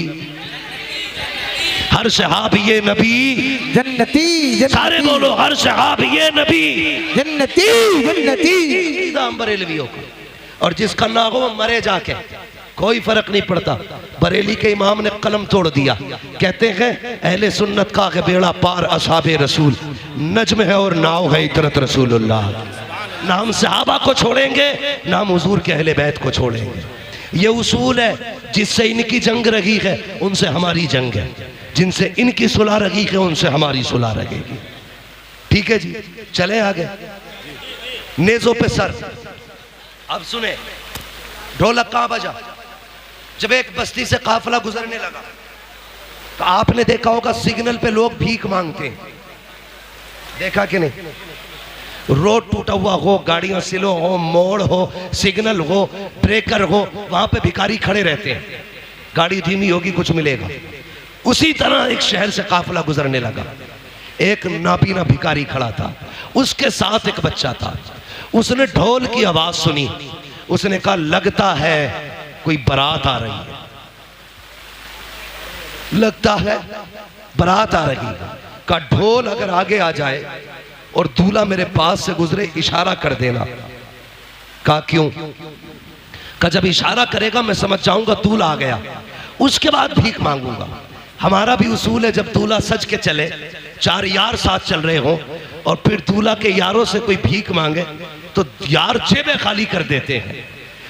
हर सहाबी नबी जन्नती, सारे बोलो हर सहाबी नबी जन्नती जन्नती। बरेलवियों का, और जिसका ना हो मरे जाके, कोई फर्क नहीं पड़ता। बरेली के इमाम ने कलम तोड़ दिया, कहते हैं अहले सुन्नत का बेड़ा पार असहाबे रसूल, नज्म है और नाव है इतरत रसूलुल्लाह। ना हम सहाबा को छोड़ेंगे ना हम हुजूर के अहले बैत को छोड़ेंगे। ये उसूल है, जिससे इनकी जंग रही है उनसे हमारी जंग है, जिनसे इनकी सुलह रही है उनसे हमारी सुलह रहेगी। ठीक है जी, चले आगे। नेजों पे सर। अब सुने, ढोलक कहां बजा? जब एक बस्ती से काफिला गुजरने लगा तो आपने देखा होगा सिग्नल पे लोग भीख मांगते हैं, देखा कि नहीं? रोड टूटा हुआ हो, गाड़ियां स्लो हो, मोड़ हो, सिग्नल हो, ब्रेकर हो, वहां पे भिखारी खड़े रहते हैं। गाड़ी धीमी होगी कुछ मिलेगा। उसी तरह एक शहर से काफिला गुजरने लगा, एक नाबीना भिखारी खड़ा था, उसके साथ एक बच्चा था। उसने ढोल की आवाज सुनी, उसने कहा लगता है कोई बारात आ रही है, लगता है बारात आ रही है। का ढोल अगर आगे आ जाए और दूल्हा मेरे पास से गुजरे इशारा कर देना। कहा क्यों? का जब इशारा करेगा मैं समझ जाऊंगा दूल्हा आ गया, उसके बाद भीख मांगूंगा। हमारा भी उसूल है जब दूल्हा सज के चले, चार यार साथ चल रहे हो और फिर दूल्हा के यारों से कोई भीख मांगे तो यार जेबें खाली कर देते हैं।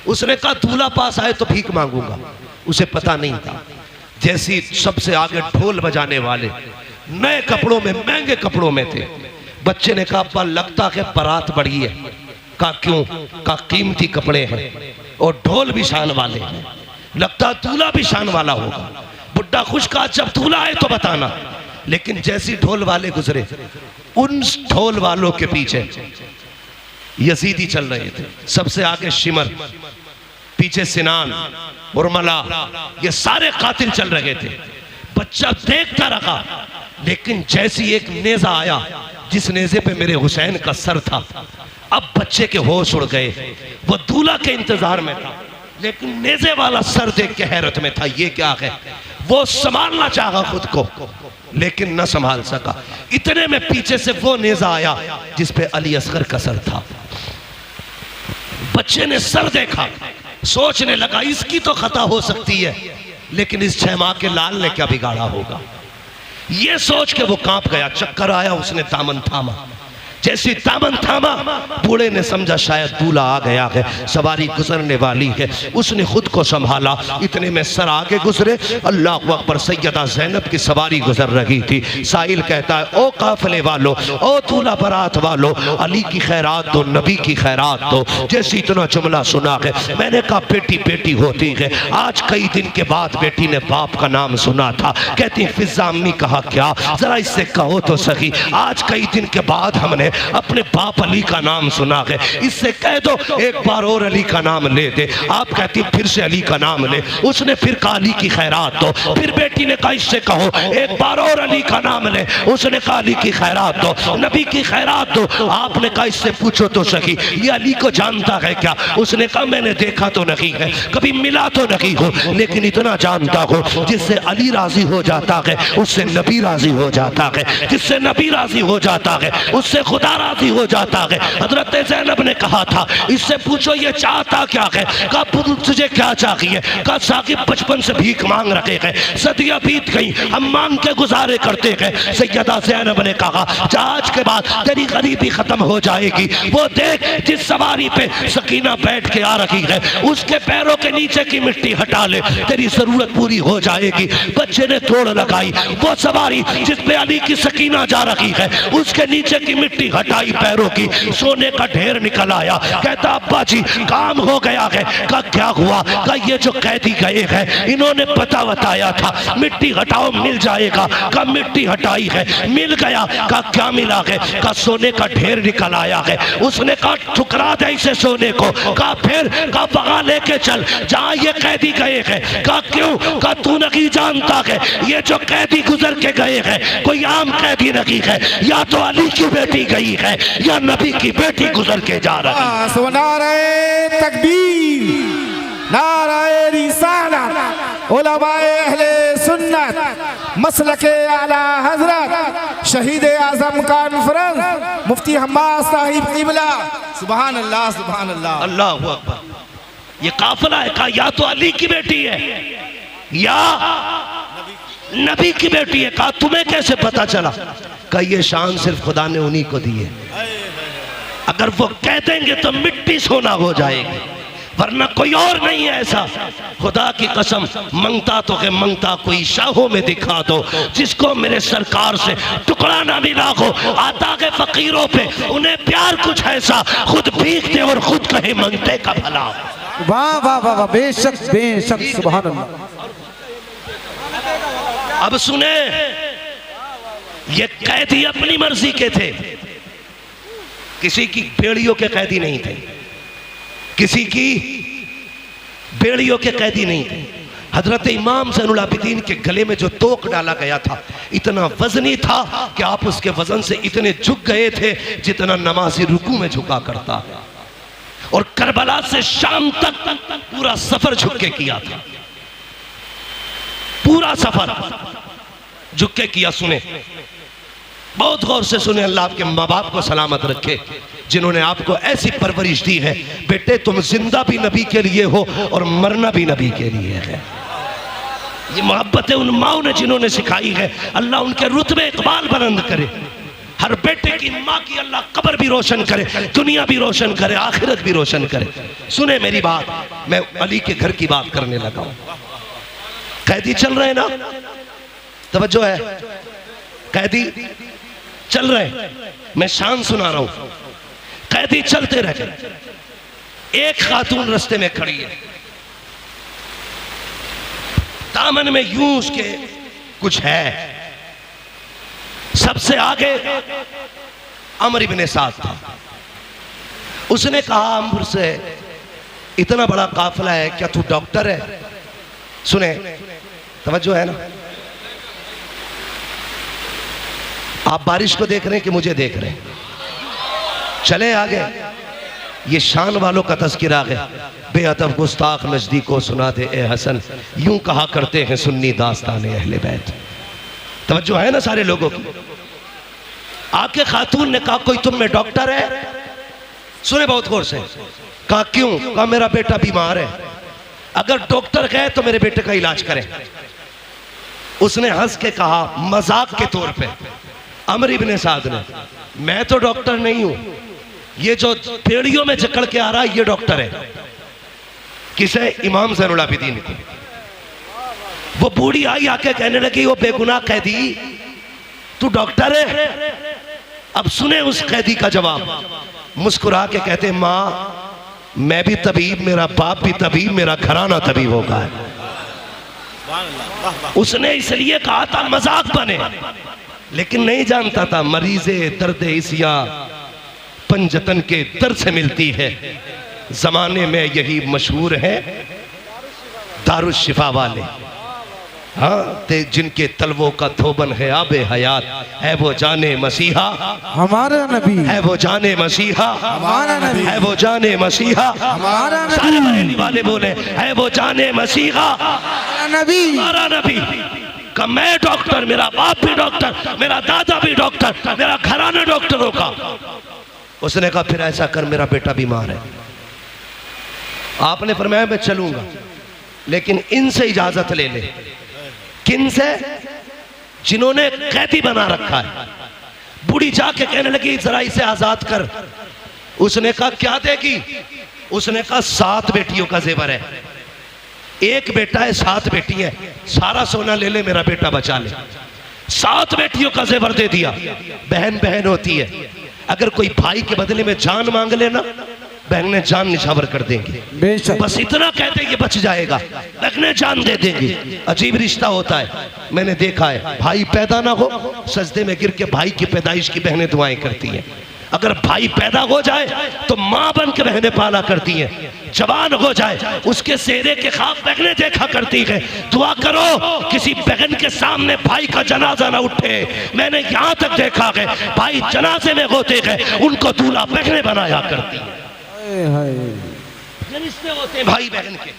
उसने कहा दूल्हा पास आए तो भीख मांगूंगा, उसे पता नहीं था। जैसी सबसे आगे ढोल बजाने वाले नए कपड़ों में, महंगे कपड़ों में थे। बच्चे ने कहा अब्बा लगता है बारात बढ़ी है। कहा क्यों? कहा कीमती कपड़े हैं और ढोल भी शान वाले हैं, लगता दूल्हा भी शान वाला होगा। बुड्ढा खुश कहा जब दूल्हा आए तो बताना। लेकिन जैसी ढोल वाले गुजरे, उन ढोल वालों के पीछे यजीदी चल रहे थे। सबसे आगे शिमर, पीछे सिनान, उर्मला, ये सारे कातिल चल रहे थे। बच्चा देखता रहा, लेकिन जैसी एक नेजा आया जिस नेजे पे मेरे हुसैन का सर था, अब बच्चे के होश उड़ गए। वो दूल्हा के इंतजार में था, लेकिन नेजे वाला सर देख के हैरत में था, ये क्या है। वो संभालना चाहा खुद को, लेकिन न संभाल सका। इतने में पीछे से वो नेजा आया जिस पे अली असगर का सर था। बच्चे ने सर देखा, सोचने लगा इसकी तो खता हो सकती है, लेकिन इस 6 माह के लाल ने क्या बिगाड़ा होगा। ये सोच के वो कांप गया, चक्कर आया, उसने दामन थामा। जैसी दामन थामा, बूढ़े ने समझा शायद दूल्हा आ गया है, सवारी गुजरने वाली है। उसने खुद को संभाला। इतने में सर आगे गुजरे, अल्लाह अकबर, सैयदा ज़ैनब की सवारी गुजर रही थी। साहिल कहता है ओ काफिले वालों, ओ दूल्हा बारात वालों, अली की खैरात दो, नबी की खैरात दो। जैसे इतना जुमला सुना है, मैंने कहा बेटी बेटी होती है। आज कई दिन के बाद बेटी ने बाप का नाम सुना था। कहती फिजा अम्मी कहा क्या, जरा इससे कहो तो सही, आज कई दिन के बाद हमने अपने बाप अली का नाम सुना है, इससे कह दो एक बार और अली का नाम ले दे। आप कहती फिर से अली का नाम ले। उसने फिर कहा अली की खैरात दो। फिर बेटी ने कहा इससे कहो एक बार और अली का नाम ले। उसने कहा अली की खैरात दो, नबी की खैरात दो। आपने कहा इससे पूछो तो सही, ये अली को जानता है क्या? उसने कहा मैंने देखा तो नहीं है, कभी मिला तो नहीं हो, लेकिन इतना जानता हो जिससे अली राजी हो जाता है उससे नबी राजी हो जाता है, जिससे नबी राजी हो जाता है उससे खुदा राजी हो जाता है। हजरत ज़ैनब ने कहा था इससे पूछो ये चाहता क्या है? कहा तुझे क्या चाहिए? कहा साकिब बचपन से भीख मांग रहे हैं, सदियां बीत गई, हम मांग के गुजारे करते हैं। सैयदा ज़ैनब ने कहा आज के बाद तेरी गरीबी खत्म हो जाएगी। वो देख जिस सवारी पे सकीना बैठ के आ रही है, उसके पैरों के नीचे की मिट्टी हटा ले, तेरी जरूरत पूरी हो जाएगी। बच्चे ने दौड़ लगाई, वो सवारी जिस पे अली की सकीना जा रही है, उसके नीचे की मिट्टी हटाई, पैरों की, सोने का ढेर निकल आया। कहता अब्बा जी काम हो गया है। कहा क्या हुआ? कहा ये जो कैदी गए हैं इन्होंने पता बताया था मिट्टी हटाओ मिल जाएगा। कहा मिट्टी हटाई है, मिल गया। कहा क्या मिला है? कहा सोने का ढेर निकल आया है। उसने कहा ठुकरा दे इसे सोने को। कहा फिर? कहा वहां लेके चल जहां ये कैदी गए हैं। कहा क्यों? कहा तू नहीं जानता है ये जो कैदी गुजर के गए हैं कोई आम कैदी नहीं है, या तो अली की बेटी गई है या नबी की बेटी गुजर के जा रही है। नारे तकबीर, नारे रिसालत, उलमाए अहले सुन्नत, मसलके आला हजरत, शहीद आजम कॉन्फ्रेंस, मुफ्ती हम्माद साहिब क़िबला। सुभान अल्लाह, सुभान अल्लाह, अल्लाहु अकबर। ये काफिला है, कहा या तो अली की बेटी है या नबी की बेटी है। कहा तुम्हें कैसे पता चला? कहा ये शान सिर्फ खुदा ने उन्हीं को दी है, अगर वो कह देंगे तो मिट्टी सोना हो जाएगी, वरना कोई और नहीं है ऐसा। खुदा की कसम मंगता तो है, मंगता कोई शाहों में दिखा दो जिसको मेरे सरकार से टुकड़ा ना मिला हो। आता के फकीरों पे उन्हें प्यार कुछ ऐसा, खुद भीख दे और खुद कहे मंगते का भला। वाह वाह वाह वाह, बेशक बेशक, सुभान अल्लाह। अब सुने, ये कैदी अपनी मर्जी के थे, किसी की बेड़ियों के कैदी नहीं थे, किसी की बेड़ियों के कैदी नहीं थे। हजरत इमाम ज़ैनुल आबिदीन के गले में जो तोक डाला गया था इतना वजनी था कि आप उसके वजन से इतने झुक गए थे जितना नमाजी रुकू में झुका करता है। और करबला से शाम तक पूरा सफर झुक के किया था, पूरा सफर झुक के किया। सुने, बहुत गौर से सुने, अल्लाह आपके माँ बाप को सलामत रखे जिन्होंने आपको ऐसी परवरिश दी है। बेटे तुम जिंदा भी नबी के लिए हो और मरना भी नबी के लिए है। ये मोहब्बत है उन माओ ने जिन्होंने सिखाई है। अल्लाह उनके रुतबे इकबाल बुलंद करे। हर बेटे की माँ की अल्लाह कब्र भी रोशन करे, दुनिया भी रोशन करे, आखिरत भी रोशन करे। सुने मेरी बात, मैं अली के घर की बात करने लगा हूं। कैदी चल रहे ना, तवज्जो है, कैदी चल रहे, मैं शान सुना रहा हूं। कैदी चलते रह गए, एक खातून रास्ते में खड़ी है, दामन में यूं उसके कुछ है। सबसे आगे अमर इब्ने साद था। उसने कहा अम्र से, इतना बड़ा काफिला है, क्या तू डॉक्टर है? सुने, तवज्जो है ना, आप बारिश को देख रहे हैं कि मुझे देख रहे हैं? चले आगे, ये शान वालों का तज़किरा है। बेअदब गुस्ताख नजदीको सुना दे ए हसन, यूं कहा करते हैं सुन्नी दास्तान अहले बैत। तवज्जो है ना सारे लोगों की? आके खातून ने कहा कोई तुम में डॉक्टर है? सुने बहुत गौर से, कहा क्यों? कहा मेरा बेटा बीमार है, अगर डॉक्टर गए तो मेरे बेटे का इलाज करें। उसने हंस के कहा मजाक के तौर पे, अमर इब्ने साद ने, मैं तो डॉक्टर नहीं हूं, ये जो पेड़ियों में जकड़ के आ रहा है ये डॉक्टर है। किसे? इमाम ज़ैनुल आबिदीन को। वो बूढ़ी आई आके कहने लगी वो बेगुनाह कैदी तू डॉक्टर है? अब सुने उस कैदी का जवाब, मुस्कुरा के कहते माँ मैं भी तबीब, मेरा बाप भी तबीब, मेरा घराना तबीब होगा। उसने इसलिए कहा था मजाक बने, लेकिन नहीं जानता था मरीज़े दर्द इसिया पंजतन के दर्द से मिलती है। जमाने में यही मशहूर है दारुश शिफा वाले, हाँ ते जिनके तलवों का थोबन है आबे हयात, है वो जाने मसीहा हमारा नबी, है वो जाने मसीहा हमारा नबी, है वो जाने मसीहा हमारा नबी, सारे बरेली वाले बोले है वो जाने मसीहा नबी, हमारा नबी। का मैं डॉक्टर, मेरा बाप भी डॉक्टर, मेरा दादा भी डॉक्टर, मेरा घराना डॉक्टरों का। उसने कहा फिर ऐसा कर, मेरा बेटा बीमार है। आपने फरमाया मैं चलूंगा, लेकिन इनसे इजाजत ले ले। किन से? जिन्होंने कैदी बना रखा है। बूढ़ी जाके कहने लगी जरा इसे आजाद कर। उसने कहा क्या देगी? उसने कहा 7 बेटियों का जेवर है, एक बेटा है 7 बेटी है, सारा सोना ले ले, मेरा बेटा बचा ले। 7 बेटियों का जेवर दे दिया। बहन बहन होती है, अगर कोई भाई के बदले में जान मांग लेना, बहनें जान निछावर कर देंगी। बस इतना कहते ये बच जाएगा, बहनें जान दे देंगी। अजीब रिश्ता होता है, मैंने देखा है। भाई पैदा ना हो, सजदे में गिर के भाई की पैदाइश की बहनें दुआएं करती हैं। अगर भाई पैदा हो जाए तो माँ बन के बहनें पाला करती हैं। जवान हो जाए उसके सेहरे के ख्वाब बहनें देखा करती हैं। दुआ करो किसी बहन के सामने भाई का जनाजा ना उठे। मैंने यहाँ तक देखा है भाई जनाजे में होते हैं, उनको दूल्हा बहनें बनाया करती हैं। रिश्ते होते हैं भाई बहन के।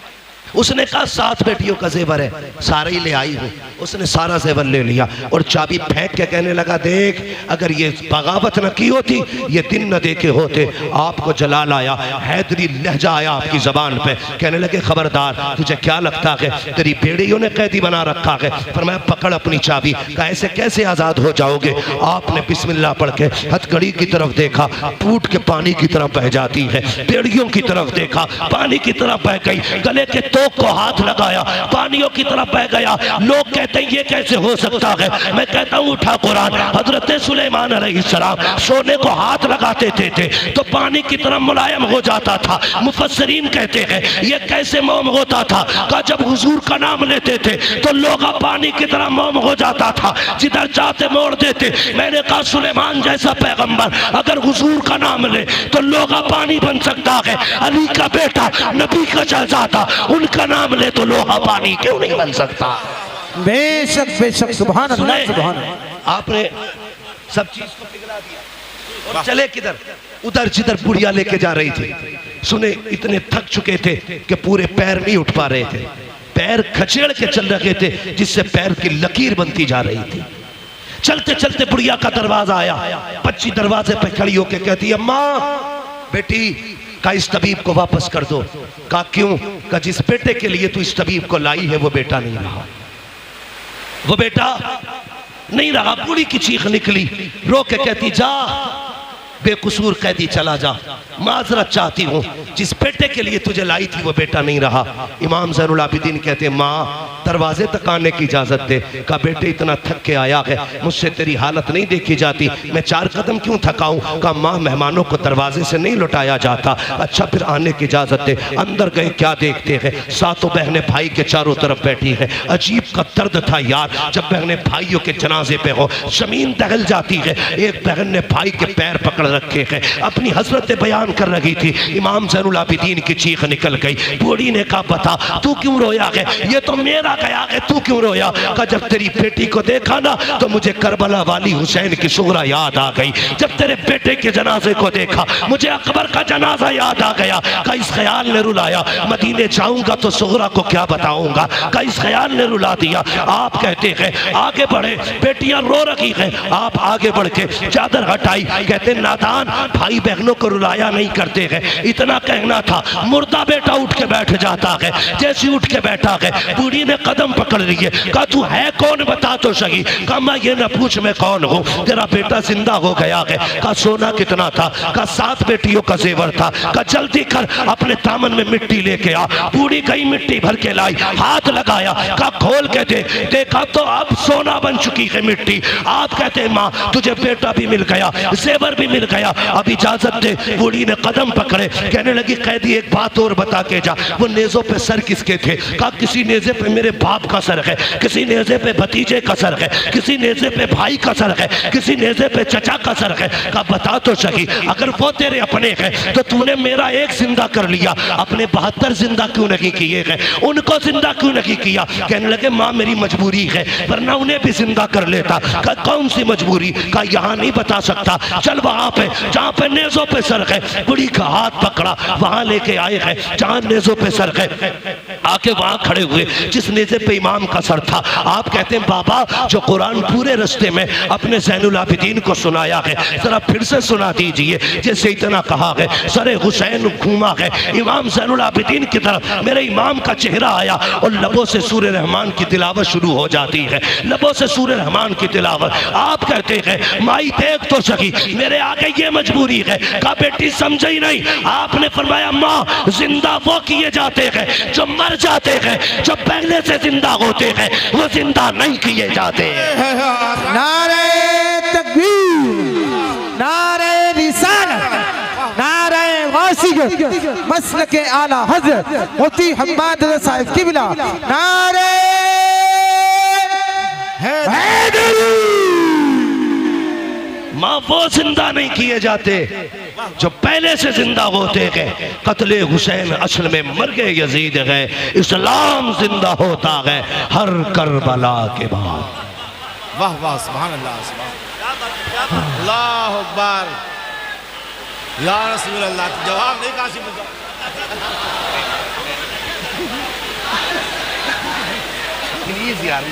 उसने कहा 7 बेटियों का जेवर है, सारा ही ले आई हूँ। उसने सारा जेवर ले लिया और चाबी फेंक के कहने लगा देख अगर ये बगावत न की होती, ये दिन न देखे होते, आपको जलाल आया, हैदरी लहजा आया आपकी जबान पे। कहने लगे खबरदार, तुझे क्या लगता है तेरी बेड़ियों ने कैदी बना रखा है? पर मैं पकड़ अपनी चाबी। कहा ऐसे कैसे आजाद हो जाओगे? आपने बिस्मिल्लाह पढ़ के हथकड़ी की तरफ देखा, टूट के पानी की तरफ बह जाती है। बेड़ियों की तरफ देखा, पानी की तरफ बह गई। गले के को हाथ लगाया, पानियों की तरफ बह गया। लोग कहते हैं ये कैसे हो सकता है? मैं कहता हूँ उठा कुरान। हजरत सुलेमान अलैहिस्सलाम सोने को हाथ लगाते थे तो पानी की तरफ मुलायम हो जाता था। मुफस्सिरीन कहते हैं ये कैसे मोम होता था? का जब हुजूर का नाम लेते थे तो लोग पानी की तरह मोम हो जाता था, जिधर जाते मोड़ देते। मैंने कहा सुलेमान जैसा पैगंबर अगर हुजूर का नाम ले तो लोग पानी बन सकता है। अली का बेटा नबी का शहजादा, उनका नाम ले तो लोहा पानी क्यों नहीं बन सकता? बेशक बेशक, सुभान अल्लाह सुभान अल्लाह। आपने सब चीज को पिघला दिया और चले किधर? उधर जिधर बुढ़िया लेके जा रही थी। सुने इतने थक चुके थे कि पूरे पैर नहीं उठ पा रहे थे, पैर खचेड़ के चल रहे थे जिससे पैर की लकीर बनती जा रही थी। चलते चलते बुढ़िया का दरवाजा आया। बच्ची दरवाजे पे खड़ी होके कहती है अम्मा बेटी का इस तबीब को वापस कर दो। कहा क्यों? का जिस बेटे के लिए तू इस तबीब को लाई है वो बेटा नहीं रहा, वो बेटा नहीं रहा। बूढ़ी की चीख निकली, रो के कहती जा बेकसूर कैदी चला जा, माजरत चाहती हूँ, जिस बेटे के लिए तुझे लाई थी वो बेटा नहीं रहा। इमाम ज़ैनुल आबिदीन कहते माँ दरवाजे तक आने की इजाजत दे। कहा बेटे इतना थक के आया है, मुझसे तेरी हालत नहीं देखी जाती, मैं 4 कदम क्यों थकाऊं? कहा माँ मेहमानों को दरवाजे से नहीं लौटाया जाता। अच्छा फिर आने की इजाजत दे। अंदर गए, क्या देखते हैं, सातों बहनें भाई के चारों तरफ बैठी हैं। अजीब का दर्द था यार, जब बहनें भाइयों के जनाजे पे हो, जमीन दहल जाती है। एक बहन ने भाई के पैर पकड़ रखे हैं, अपनी हसरत बयान कर रही थी। इमाम ज़ैनुल आबिदीन की चीख निकल गई। बूढ़ी ने कहा बता तू क्यों रोया है? ये तो मेरा गया है, तू क्यों रोया? कहा जब तेरी बेटी को देखा ना तो मुझे करबला वाली हुसैन की सुगरा याद आ गई। जब तेरे बेटे के जनाजे को देखा मुझे अकबर का जनाजा याद आ गया। का इस ख्याल ने रुलाया, मदीने जाऊंगा तो सुगरा को क्या बताऊंगा। का इस ख्याल ने रुला दिया। आप कहते हैं आगे बढ़े, बेटियां रो रही हैं, आप आगे बढ़ के चादर हटाई। कहते नादान, भाई बहनों को रुलाया नहीं करते हैं। इतना कहना था, मुर्दा बेटा उठ के बैठ जाता है। जैसे उठ के बैठा है, बूढ़ी ने कदम पकड़ लिए। कहा तू है कौन बता तो सही। कहा मैं ये न पूछ मैं कौन हूँ, तेरा बेटा जिंदा हो गया है। कहा सोना कितना था? कहा 7 बेटियों का जेवर था। कहा जल्दी कर अपने दामन में मिट्टी लेके आ। बूढ़ी गई, मिट्टी भर के लाई, हाथ लगाया। कहा खोल के दे। देखा तो अब सोना बन चुकी है मिट्टी। आप कहते माँ तुझे बेटा भी मिल गया, जेवर भी मिल गया, अब इजाजत दे। बूढ़ी ने कदम पकड़े, कहने लगी कैदी एक बात और बता के जा, वो नेज़ों पे सर किसके थे? कहा किसी नेज़े पे मेरे बाप का सर है, किसी नेज़े पे भतीजे का सर है, किसी नेज़े पे भाई का सर है, किसी नेज़े पे चचा का सर है। कहा बता तो सही, अगर वो तेरे अपने हैं तो तूने मेरा एक जिंदा कर लिया, अपने 72 जिंदा क्यों नहीं किए हैं? उनको जिंदा क्यों नहीं किया? कहने लगे माँ मेरी मजबूरी है, वरना उन्हें भी जिंदा कर लेता। कहा कौन सी मजबूरी? कहा यहाँ नहीं बता सकता, चल वहां पे जहाँ पे नेज़ों पे सर है। बुढ़ी का हाथ पकड़ा, वहां लेके आए हैं जहाँ नेज़ों पे सर है। आके वहां खड़े हुए जिस नेज़े पे इमाम का सर था। आप कहते हैं बाबा जो कुरान पूरे रास्ते में अपने ज़ैनुल आबिदीन को सुनाया है, जरा फिर से सुना दीजिए। जैसे इतना कहा है, सरे हुसैन घूमा है इमाम ज़ैनुल आबिदीन की तरफ, मेरे इमाम का चेहरा आया और लबों से सूरे रहमान की तिलावत शुरू हो जाती है, लबों से सूरे रहमान की तिलावत। आप कहते हैं माई देख तो सकी, मेरे आगे ये मजबूरी है। कहा बेटी समझ ही नहीं। आपने फरमाया माँ जिंदा वो किए जाते हैं जो मर जाते हैं, जो पहले से जिंदा होते हैं वो जिंदा नहीं किए जाते। नारे तकबीर, नारे रिसालत, नारे वासियत, मसलके आला हजरत मुफ्ती हम्माद रज़ा साहिब किबला, नारे हैदरी। माँ वो जिंदा नहीं किए जाते जो पहले से जिंदा होते हैं। कत्ले हुसैन असल में मर गए यजीद है, इस्लाम जिंदा होता है हर करबला के बाद। वाह वाह सुभान अल्लाह, सुभान अल्लाह अकबर। या रसूल अल्लाह, जवाब नहीं काशी में प्लीज यार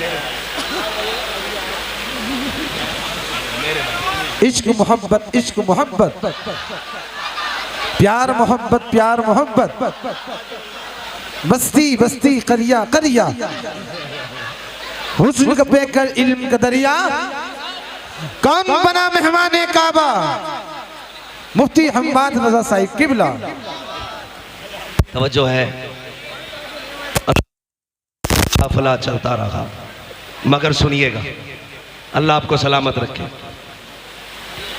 इश्क मोहब्बत, इश्क मोहब्बत, प्यार मोहब्बत, प्यार मोहब्बत, बस्ती बस्ती करिया करिया, हुस्न का बेकर इल्म का दरिया, कौन बना मेहमाने काबा? मुफ्ती हम्माद रज़ा साहिब किबला। तवज्जो है, काफिला चलता रहा, मगर सुनिएगा, अल्लाह आपको सलामत रखे।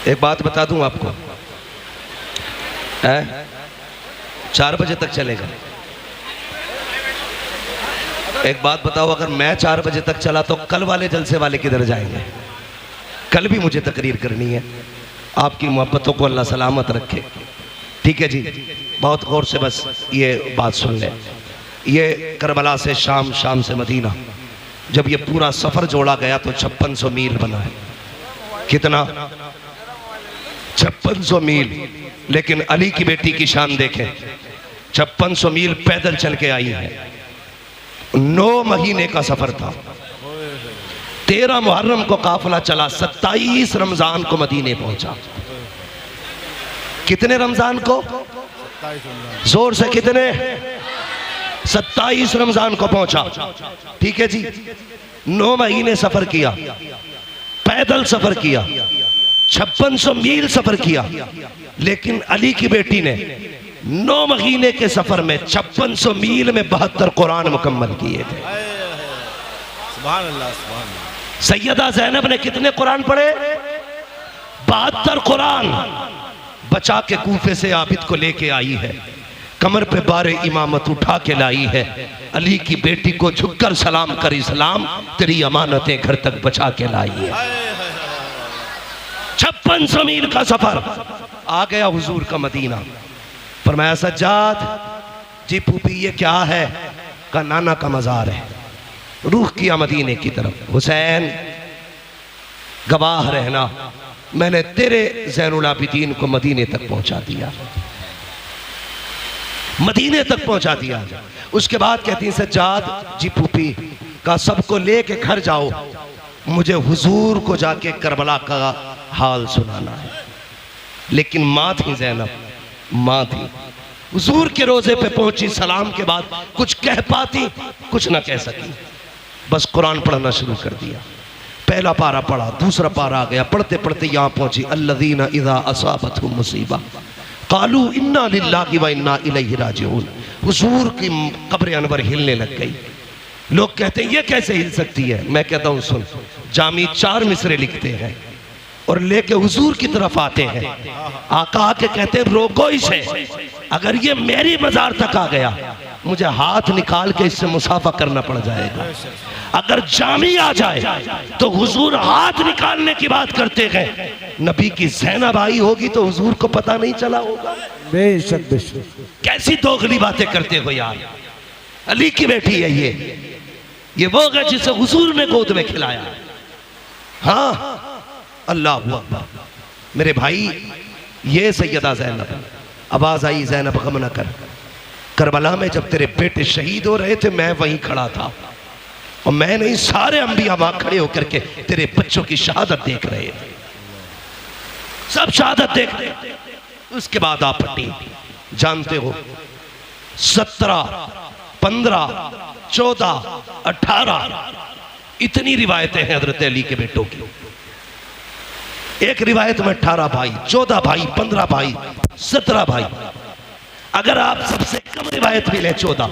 एक बात बता दूं आपको, 4 बजे तक चलेगा। एक बात बताओ, अगर मैं 4 बजे तक चला तो कल वाले जलसे वाले किधर जाएंगे? कल भी मुझे तकरीर करनी है। आपकी मोहब्बतों को अल्लाह सलामत रखे। ठीक है जी, बहुत गौर से बस ये बात सुन लें। ये करबला से शाम, शाम से मदीना, जब ये पूरा सफ़र जोड़ा गया तो 5600 मील बना है। कितना? 5600 मील। लेकिन अली की बेटी की शान देखें, 5600 मील पैदल चल के आई है। 9 महीने का सफर था। 13 मुहर्रम को काफिला चला, 27 रमजान को मदीने पहुंचा। कितने रमजान को? जोर से कितने? 27 रमजान को पहुंचा। ठीक है जी, 9 महीने सफर किया, पैदल सफर किया, 5600 मील सफर किया। लेकिन अली की बेटी ने 9 महीने के सफर में 5600 मील में 72 कुरान मुकम्मल किए थे। सुभान अल्लाह सुभान अल्लाह। सैयदा ज़ैनब ने कितने कुरान पढ़े? 72 कुरान बचा के कूफे से आबिद को लेके आई है, कमर पे बारे इमामत उठा के लाई है। अली की बेटी को झुककर सलाम कर इस्लाम, तेरी अमानतें घर तक बचा के लाई है। 5600 मील का सफर, आ गया हुजूर का मदीना। फरमाया सज्जाद जी फूफी ये क्या है? का नाना का मजार है। रूह किया मदीने की तरफ। हुसैन गवाह रहना, मैंने तेरे ज़ैनुल आबिदीन को मदीने तक पहुंचा दिया, मदीने तक पहुंचा दिया। उसके बाद कहती सज्जाद जी फूफी का सबको लेके घर जाओ, मुझे हुजूर को जाके करबला का हाल सुनाना है। लेकिन माँ थी ज़ैनब, माँ थी, हुजूर के रोजे पे पहुंची, सलाम के बाद कुछ कह पाती, कुछ ना कह सकी, बस कुरान पढ़ना शुरू कर दिया। पहला पारा पढ़ा, दूसरा पारा आ गया, पढ़ते पढ़ते यहाँ पहुंची अल्लज़ीना इज़ा असाबतहुम मुसीबा क़ालू इन्ना लिल्लाहि व इन्ना इलैहि राजिऊन। हुजूर की कब्र अनवर हिलने लग गई। लोग कहते हैं ये कैसे हिल सकती है? मैं कहता हूँ सुन, जामी 4 मिसरे लिखते हैं और लेके हुजूर की तरफ आते हैं। आका आके कहते हैं रोको इसे, अगर ये मेरी मजार तक आ गया मुझे हाथ निकाल के इससे मुसाफा करना पड़ जाएगा। अगर जामी आ जाए तो हुजूर हाथ निकालने की बात करते हैं, नबी की ज़ैनब आई होगी तो हुजूर को पता नहीं चला होगा। बेशक बेशक। कैसी दोगली बातें करते हो यार। अली की बेटी है ये वो है जिसे हुजूर ने गोद में खिलाया। हाँ अल्लाह अकबर। मेरे भाई ये सैयदा ज़ैनब। आवाज आई ज़ैनब गम न कर, करबला में जब तेरे बेटे शहीद हो रहे थे मैं वहीं खड़ा था और मैं नहीं सारे अंबिया वहां खड़े होकर के तेरे बच्चों की शहादत देख रहे थे, सब शहादत देख रहे थे। उसके बाद आप पट्टी जानते हो 17, 15, 14, 18 इतनी रिवायतें हैं हजरत अली के बेटों की। एक रिवायत में 18 भाई, 14 भाई, 15 भाई, 17 भाई। अगर आप सबसे कम रिवायत भी ले 14,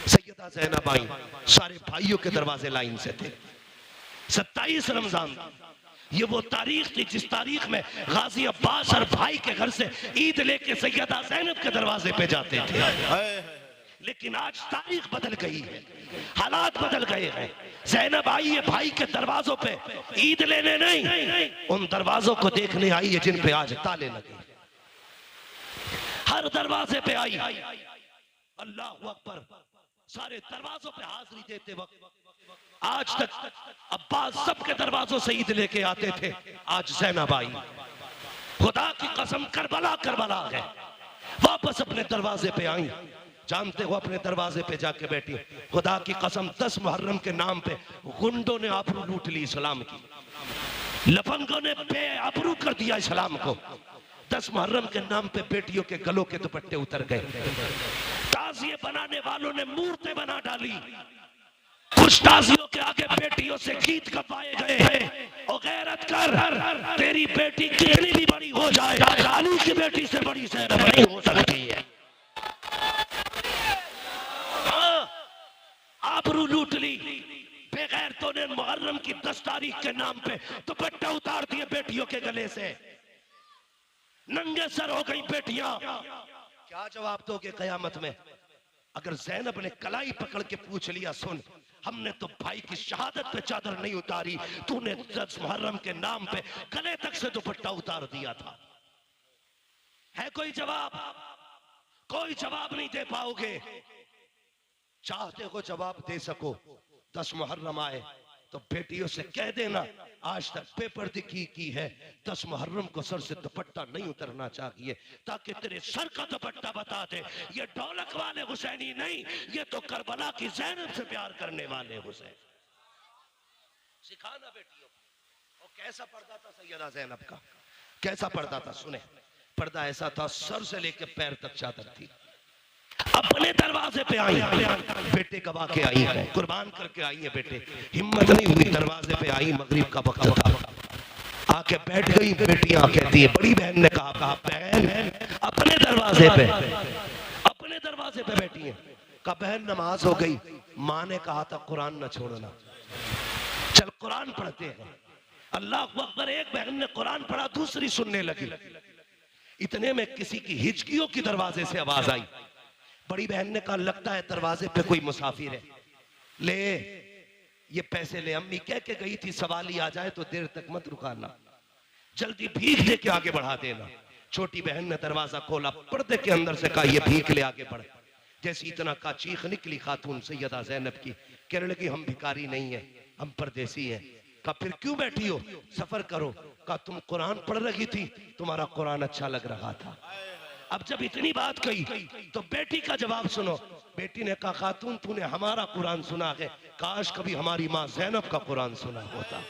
सैयदा ज़ैनब आई, सारे भाइयों के दरवाजे लाइन से थे। 27 रमजान ये वो तारीख थी जिस तारीख में गाजी अब्बास और भाई के घर से ईद लेके सैयदा ज़ैनब के दरवाजे पे जाते थे। लेकिन आज तारीख बदल गई है, हालात बदल गए हैं। ज़ैनब आई है भाई के दरवाजों पे ईद लेने नहीं, उन दरवाजों को देखने आई है जिन पे आज ताले लगे। हर दरवाजे पे आई, अल्लाह अकबर, सारे दरवाजों पे हाजिरी देते वक्त आज तक अब्बास सबके दरवाजों से ईद लेके आते थे। आज ज़ैनब आई, खुदा की कसम करबला करबला है, वापस अपने दरवाजे पे आई। जानते हो अपने दरवाजे पे जाके बैठी, खुदा की कसम 10 मुहर्रम के नाम पे गुंडों ने आबरू लूट ली इस्लाम की, लफंगों ने बेआबरू कर दिया इस्लाम को। 10 मुहर्रम के नाम पे बेटियों के गलों के दुपट्टे उतर गए, ताजिए बनाने वालों ने मूर्तें बना डाली, कुछ ताजियों के आगे बेटियों से गीत गवाए गए। ओ गैरत कर, तेरी बेटी कितनी भी बड़ी हो जाए अली की बेटी से बड़ी ज़ैनब नहीं हो सकती है। आबरू लूट ली बेगैरतों ने, मुहर्रम की 10 तारीख के नाम पे दुपट्टा उतार दिए बेटियों के गले से, नंगे सर हो गई बेटियां। क्या जवाब दोगे कयामत में? अगर ज़ैनब ने कलाई पकड़ के पूछ लिया सुन हमने तो भाई की शहादत पे चादर नहीं उतारी, तूने 10 मुहर्रम के नाम पे गले तक से दुपट्टा उतार दिया था। है कोई जवाब? कोई जवाब नहीं दे पाओगे। चाहते हो जवाब दे सको, 10 मुहर्रम आए तो बेटियों से कह देना आज तक पेपर दिखी की है 10 मुहर्रम को सर से दुपट्टा नहीं उतरना चाहिए, ताकि तेरे सर का दुपट्टा बता दे ये ढोलक वाले हुसैनी नहीं, ये तो करबला की ज़ैनब से प्यार करने वाले हुसैन। सिखाना बेटियों को। और कैसा पर्दा था सैयदा ज़ैनब का, कैसा पर्दा था? सुने, पर्दा ऐसा था सर से लेकर पैर तक चादर थी। अपने दरवाजे पे आई, बेटे गवा के आई है, कुर्बान करके आई है बेटे, हिम्मत नहीं हुई, दरवाजे पे आई, मगरिब का वक्त था, आके बैठ गई। बेटियां कहती है, बड़ी बहन ने कहा बहन अपने दरवाजे पे बैठी है। कहा बहन नमाज हो गई। माँ ने कहा था कुरान न छोड़ना, चल कुरान पढ़ते हैं। अल्लाह अकबर, एक बहन ने कुरान पढ़ा, दूसरी सुनने लगी। इतने में किसी की हिचकियों की दरवाजे से आवाज आई। बड़ी बहन ने कहा लगता है दरवाजे पे कोई मुसाफिर है, ले ये पैसे ले, अम्मी कह के गई थी सवाली आ जाए तो देर तक मत रुकाना, जल्दी भीख दे के आगे बढ़ा देना। छोटी बहन ने दरवाजा खोला, पर्दे के अंदर से कहा ये भीख ले आगे बढ़। जैसी इतना का चीख निकली खातून सैयदा ज़ैनब की, कहने लगी हम भिखारी नहीं है, हम परदेसी हैं। कहा फिर क्यों बैठी हो, सफर करो। कहा तुम कुरान पढ़ रही थी, तुम्हारा कुरान अच्छा लग रहा था। अब जब इतनी बात कही तो बेटी का जवाब सुनो। बेटी ने कहा खातून तूने हमारा कुरान सुना है, काश कभी हमारी माँ ज़ैनब का कुरान सुना होता,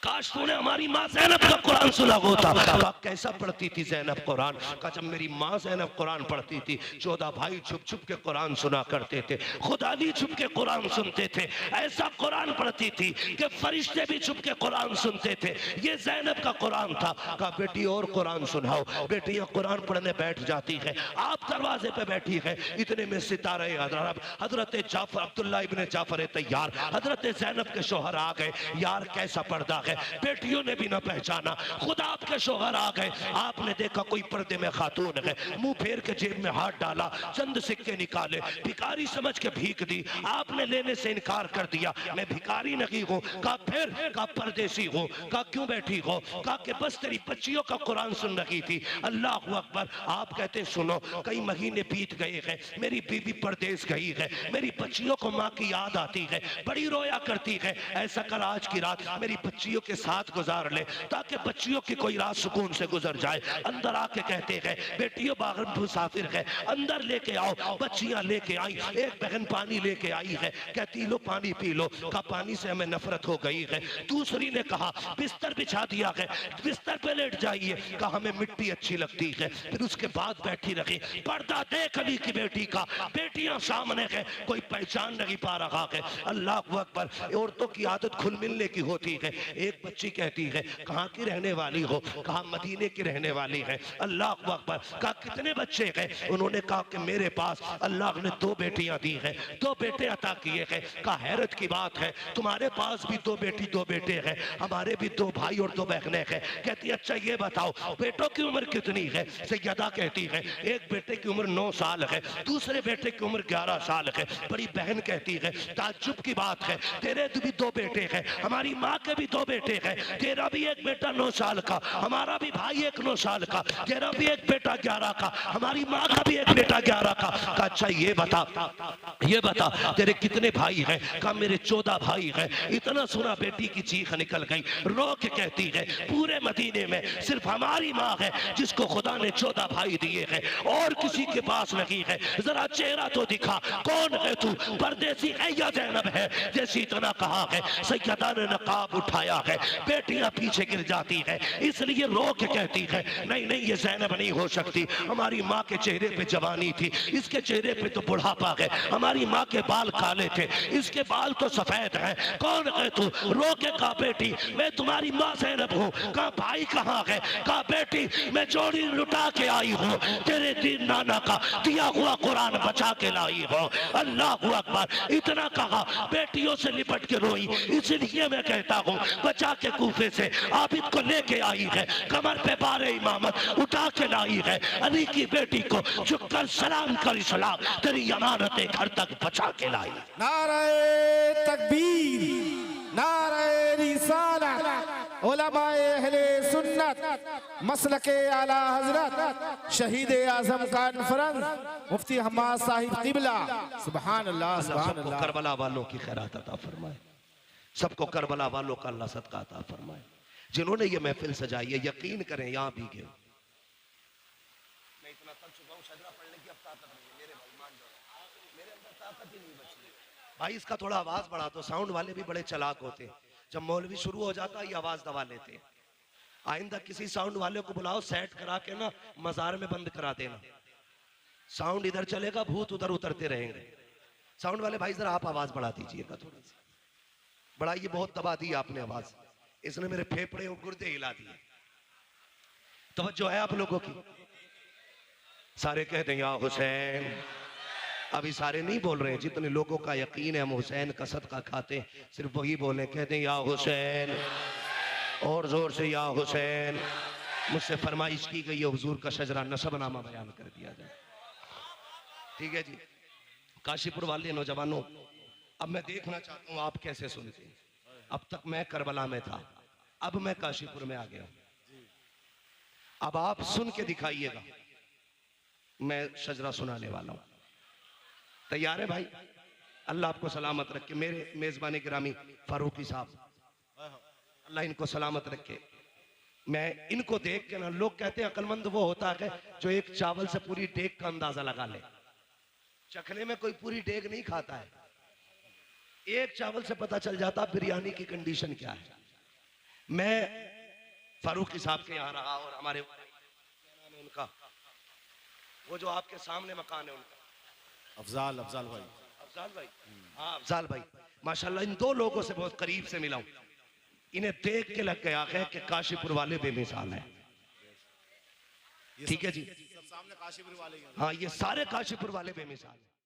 काश तूने हमारी माँ ज़ैनब का कुरान सुना होता। कहा कैसा पढ़ती थी ज़ैनब कुरान? कहा जब मेरी माँ ज़ैनब कुरान पढ़ती थी 14 भाई छुप छुप के कुरान सुना करते थे, खुदा भी छुप के कुरान सुनते थे, ऐसा कुरान पढ़ती थी कि फरिश्ते भी छुप के कुरान सुनते थे, ये ज़ैनब का कुरान था। कहा बेटी और कुरान सुनाओ। बेटी कुरान पढ़ने बैठ जाती है, आप दरवाजे पे बैठी है। इतने में सितारे हजरत जाफर, अब्दुल्ला इब्ने जाफर तैयार, हजरत ज़ैनब के शोहर आ गए। यार कैसा पर्दा है, बेटियों ने भी ना पहचाना, खुदा आपके शोहर आ गए। आपने देखा कोई पर्दे में खातून है, मुंह फेर के जेब में हाथ डाला, चंद सिक्के निकाले, भिखारी समझ के भीख दी। आपने लेने से इनकार कर दिया, मैं भिखारी नहीं हूँ। कहा फिर? कहा परदेसी हूँ। कहा क्यों बैठी हो? कहा कि बस तेरी बच्चियों का कुरान सुन रही थी। अल्लाह अकबर। आप कहते सुनो, कई महीने बीत गए हैं, मेरी बीबी परदेश गई है, मेरी बच्चियों को माँ की याद आती है, बड़ी रोया करती है। ऐसा कर आज की रात मेरी बच्चियों के साथ गुजार ले, ताकि बच्चियों की कोई रात सुकून से गुजर जाए। अंदर आके कहते हैं बेटियों बाहर मुसाफिर है, अंदर लेके आओ। बच्चियां लेके आई, एक बहन पानी लेके आई है, कहती लो पानी पी लो। कहा पानी से हमें नफरत हो गई है। दूसरी ने कहा बिस्तर बिछा दिया है, बिस्तर पे लेट जाइए। कहा हमें मिट्टी अच्छी लगती है। फिर उसके बाद बैठी रही, पर्दा देख अली की बेटी का, बेटियां सामने है, कोई पहचान नहीं पा रहा है। अल्लाह अकबर। औरतों की आदत खुल मिलने की होती है। एक बच्ची कहती है कहाँ की रहने वाली हो? कहा मदीने की रहने वाली है। अल्लाह अकबर। कहा कितने बच्चे हैं? उन्होंने कहा कि मेरे पास अल्लाह ने 2 बेटियां दी हैं, 2 बेटे अता किए हैं। कहा हैरत की बात है, तुम्हारे पास भी 2 बेटी 2 बेटे हैं, हमारे भी 2 भाई और 2 बहनें हैं। कहती अच्छा ये बताओ बेटों की उम्र कितनी है? सैयदा कहती है एक बेटे की उम्र 9 साल है, दूसरे बेटे की उम्र 11 साल है। बड़ी बहन कहती है ताज्जुब की बात है, तेरे भी 2 बेटे हैं, हमारी माँ के भी 2 बेटे हैं, तेरा भी एक बेटा 9 साल का, हमारा भी भाई एक 9 साल का, तेरा भी एक बेटा 11 का, हमारी माँ का भी एक बेटा 11 का। कहा अच्छा ये बता तेरे कितने भाई हैं? कहा मेरे 14 भाई हैं। इतना सुना बेटी की चीख निकल गई, रो के कहती है पूरे मदीने में सिर्फ हमारी माँ है जिसको खुदा ने 14 भाई दिए हैं, और किसी के पास नहीं है। जरा चेहरा तो दिखा, कौन है तू? परदेसी है या ज़ैनब है? जैसे इतना कहा है सैयदा ने नकाब उठाया है, बेटियां पीछे गिर जाती है, इसलिए रो के कहती है नहीं नहीं ये ज़ैनब नहीं हो सकती, हमारी माँ के चेहरे पे जवानी थी, इसके चेहरे पे तो बुढ़ापा है, हमारी माँ के बाल काले थे, इसके बाल तो सफेद हैं, कौन है तू? रो के कहा बेटी मैं तुम्हारी माँ ज़ैनब हूँ। कहा भाई कहाँ है? कहा बेटी मैं जोड़ी लुटा के आई हूँ, तेरे दीन नाना का दिया हुआ कुरान बचा के लाई हूँ। अल्लाह अकबर। इतना कहा बेटियों से लिपट के रोई, इसलिए मैं कहता हूँ बचा के कूफे से आबिद को लेके आई है, कमर पे बारे इमामत उठा के लाई है, अली की बेटी को झुककर सलाम कर इस्लाम तेरी अमानतें घर तक बचा के लाई। नारे तकबीर, नारे रिसालत, उलमाए अहले सुन्नत, मसलके आला हजरत, शहीद आजम कॉन्फ्रेंस मुफ्ती हम्माद साहिब किबला। सुभान अल्लाह, सुभान अल्लाह। करबला वालों की खैरात अता फरमाए, सबको करबला वालों का अल्लाह सदका अता फरमाए। जिन्होंने ये महफिल सजाई है यकीन करें यहाँ भी गए। मैं इतना थक चुका हूँ, सजदा पढ़ने की अब ताकत नहीं है मेरे भाई, मान जाओ मेरे अंदर ताकत ही नहीं बची भाई। इसका थोड़ा आवाज बढ़ा दो, साउंड वाले भी बड़े चालाक होते हैं, जब मौलवी शुरू हो जाता ये आवाज दबा लेते। आइंदा किसी साउंड वाले को बुलाओ, सेट करा के ना मजार में बंद करा देना, साउंड इधर चलेगा, भूत उधर उतरते रहेंगे। साउंड वाले भाई जरा आप आवाज बढ़ा दीजिएगा थोड़ी सी, बढ़ाइए, बहुत दबा दी आपने आवाज, इसने मेरे फेफड़े और गुर्दे हिला दिए। तवज्जो है आप लोगों की? सारे कहते हैं या हुसैन अभी सारे नहीं बोल रहे हैं, जितने लोगों का यकीन है हम हुसैन का सदका खाते हैं, सिर्फ वही बोले, कहते हैं या हुसैन, और जोर से या हुसैन। मुझसे फरमाइश की गई है हुजूर का शजरा नसबनामा बयान कर दिया जाए। ठीक है जी। काशीपुर वाले नौजवानों, अब मैं देखना चाहता हूं आप कैसे सुनते हैं। अब तक मैं करबला में था, अब मैं काशीपुर में आ गया। अब आप सुन के दिखाइएगा, मैं शजरा सुनाने वाला हूं। तैयार है भाई? अल्लाह आपको सलामत रखे। मेरे मेजबान गिरामी फारूकी साहब, अल्लाह इनको सलामत रखे। मैं इनको देख के ना, लोग कहते हैं अक्लमंद वो होता है जो एक चावल से पूरी डेग का अंदाजा लगा ले। चखने में कोई पूरी डेग नहीं खाता है, एक चावल से पता चल जाता बिरयानी की कंडीशन क्या है। मैं फारूकी साहब के यहाँ रहा और हमारे क्या नाम है उनका, वो जो आपके सामने मकान है उनका, अफजाल भाई। अफजाल भाई, हाँ अफजाल भाई, माशाल्लाह इन दो लोगों से बहुत करीब से मिला हूं। इन्हें देख के लग गया है कि काशीपुर वाले बेमिसाल हैं। ठीक है जी, सब सामने काशीपुर वाले ही हैं। हाँ ये सारे काशीपुर वाले बेमिसाल हैं।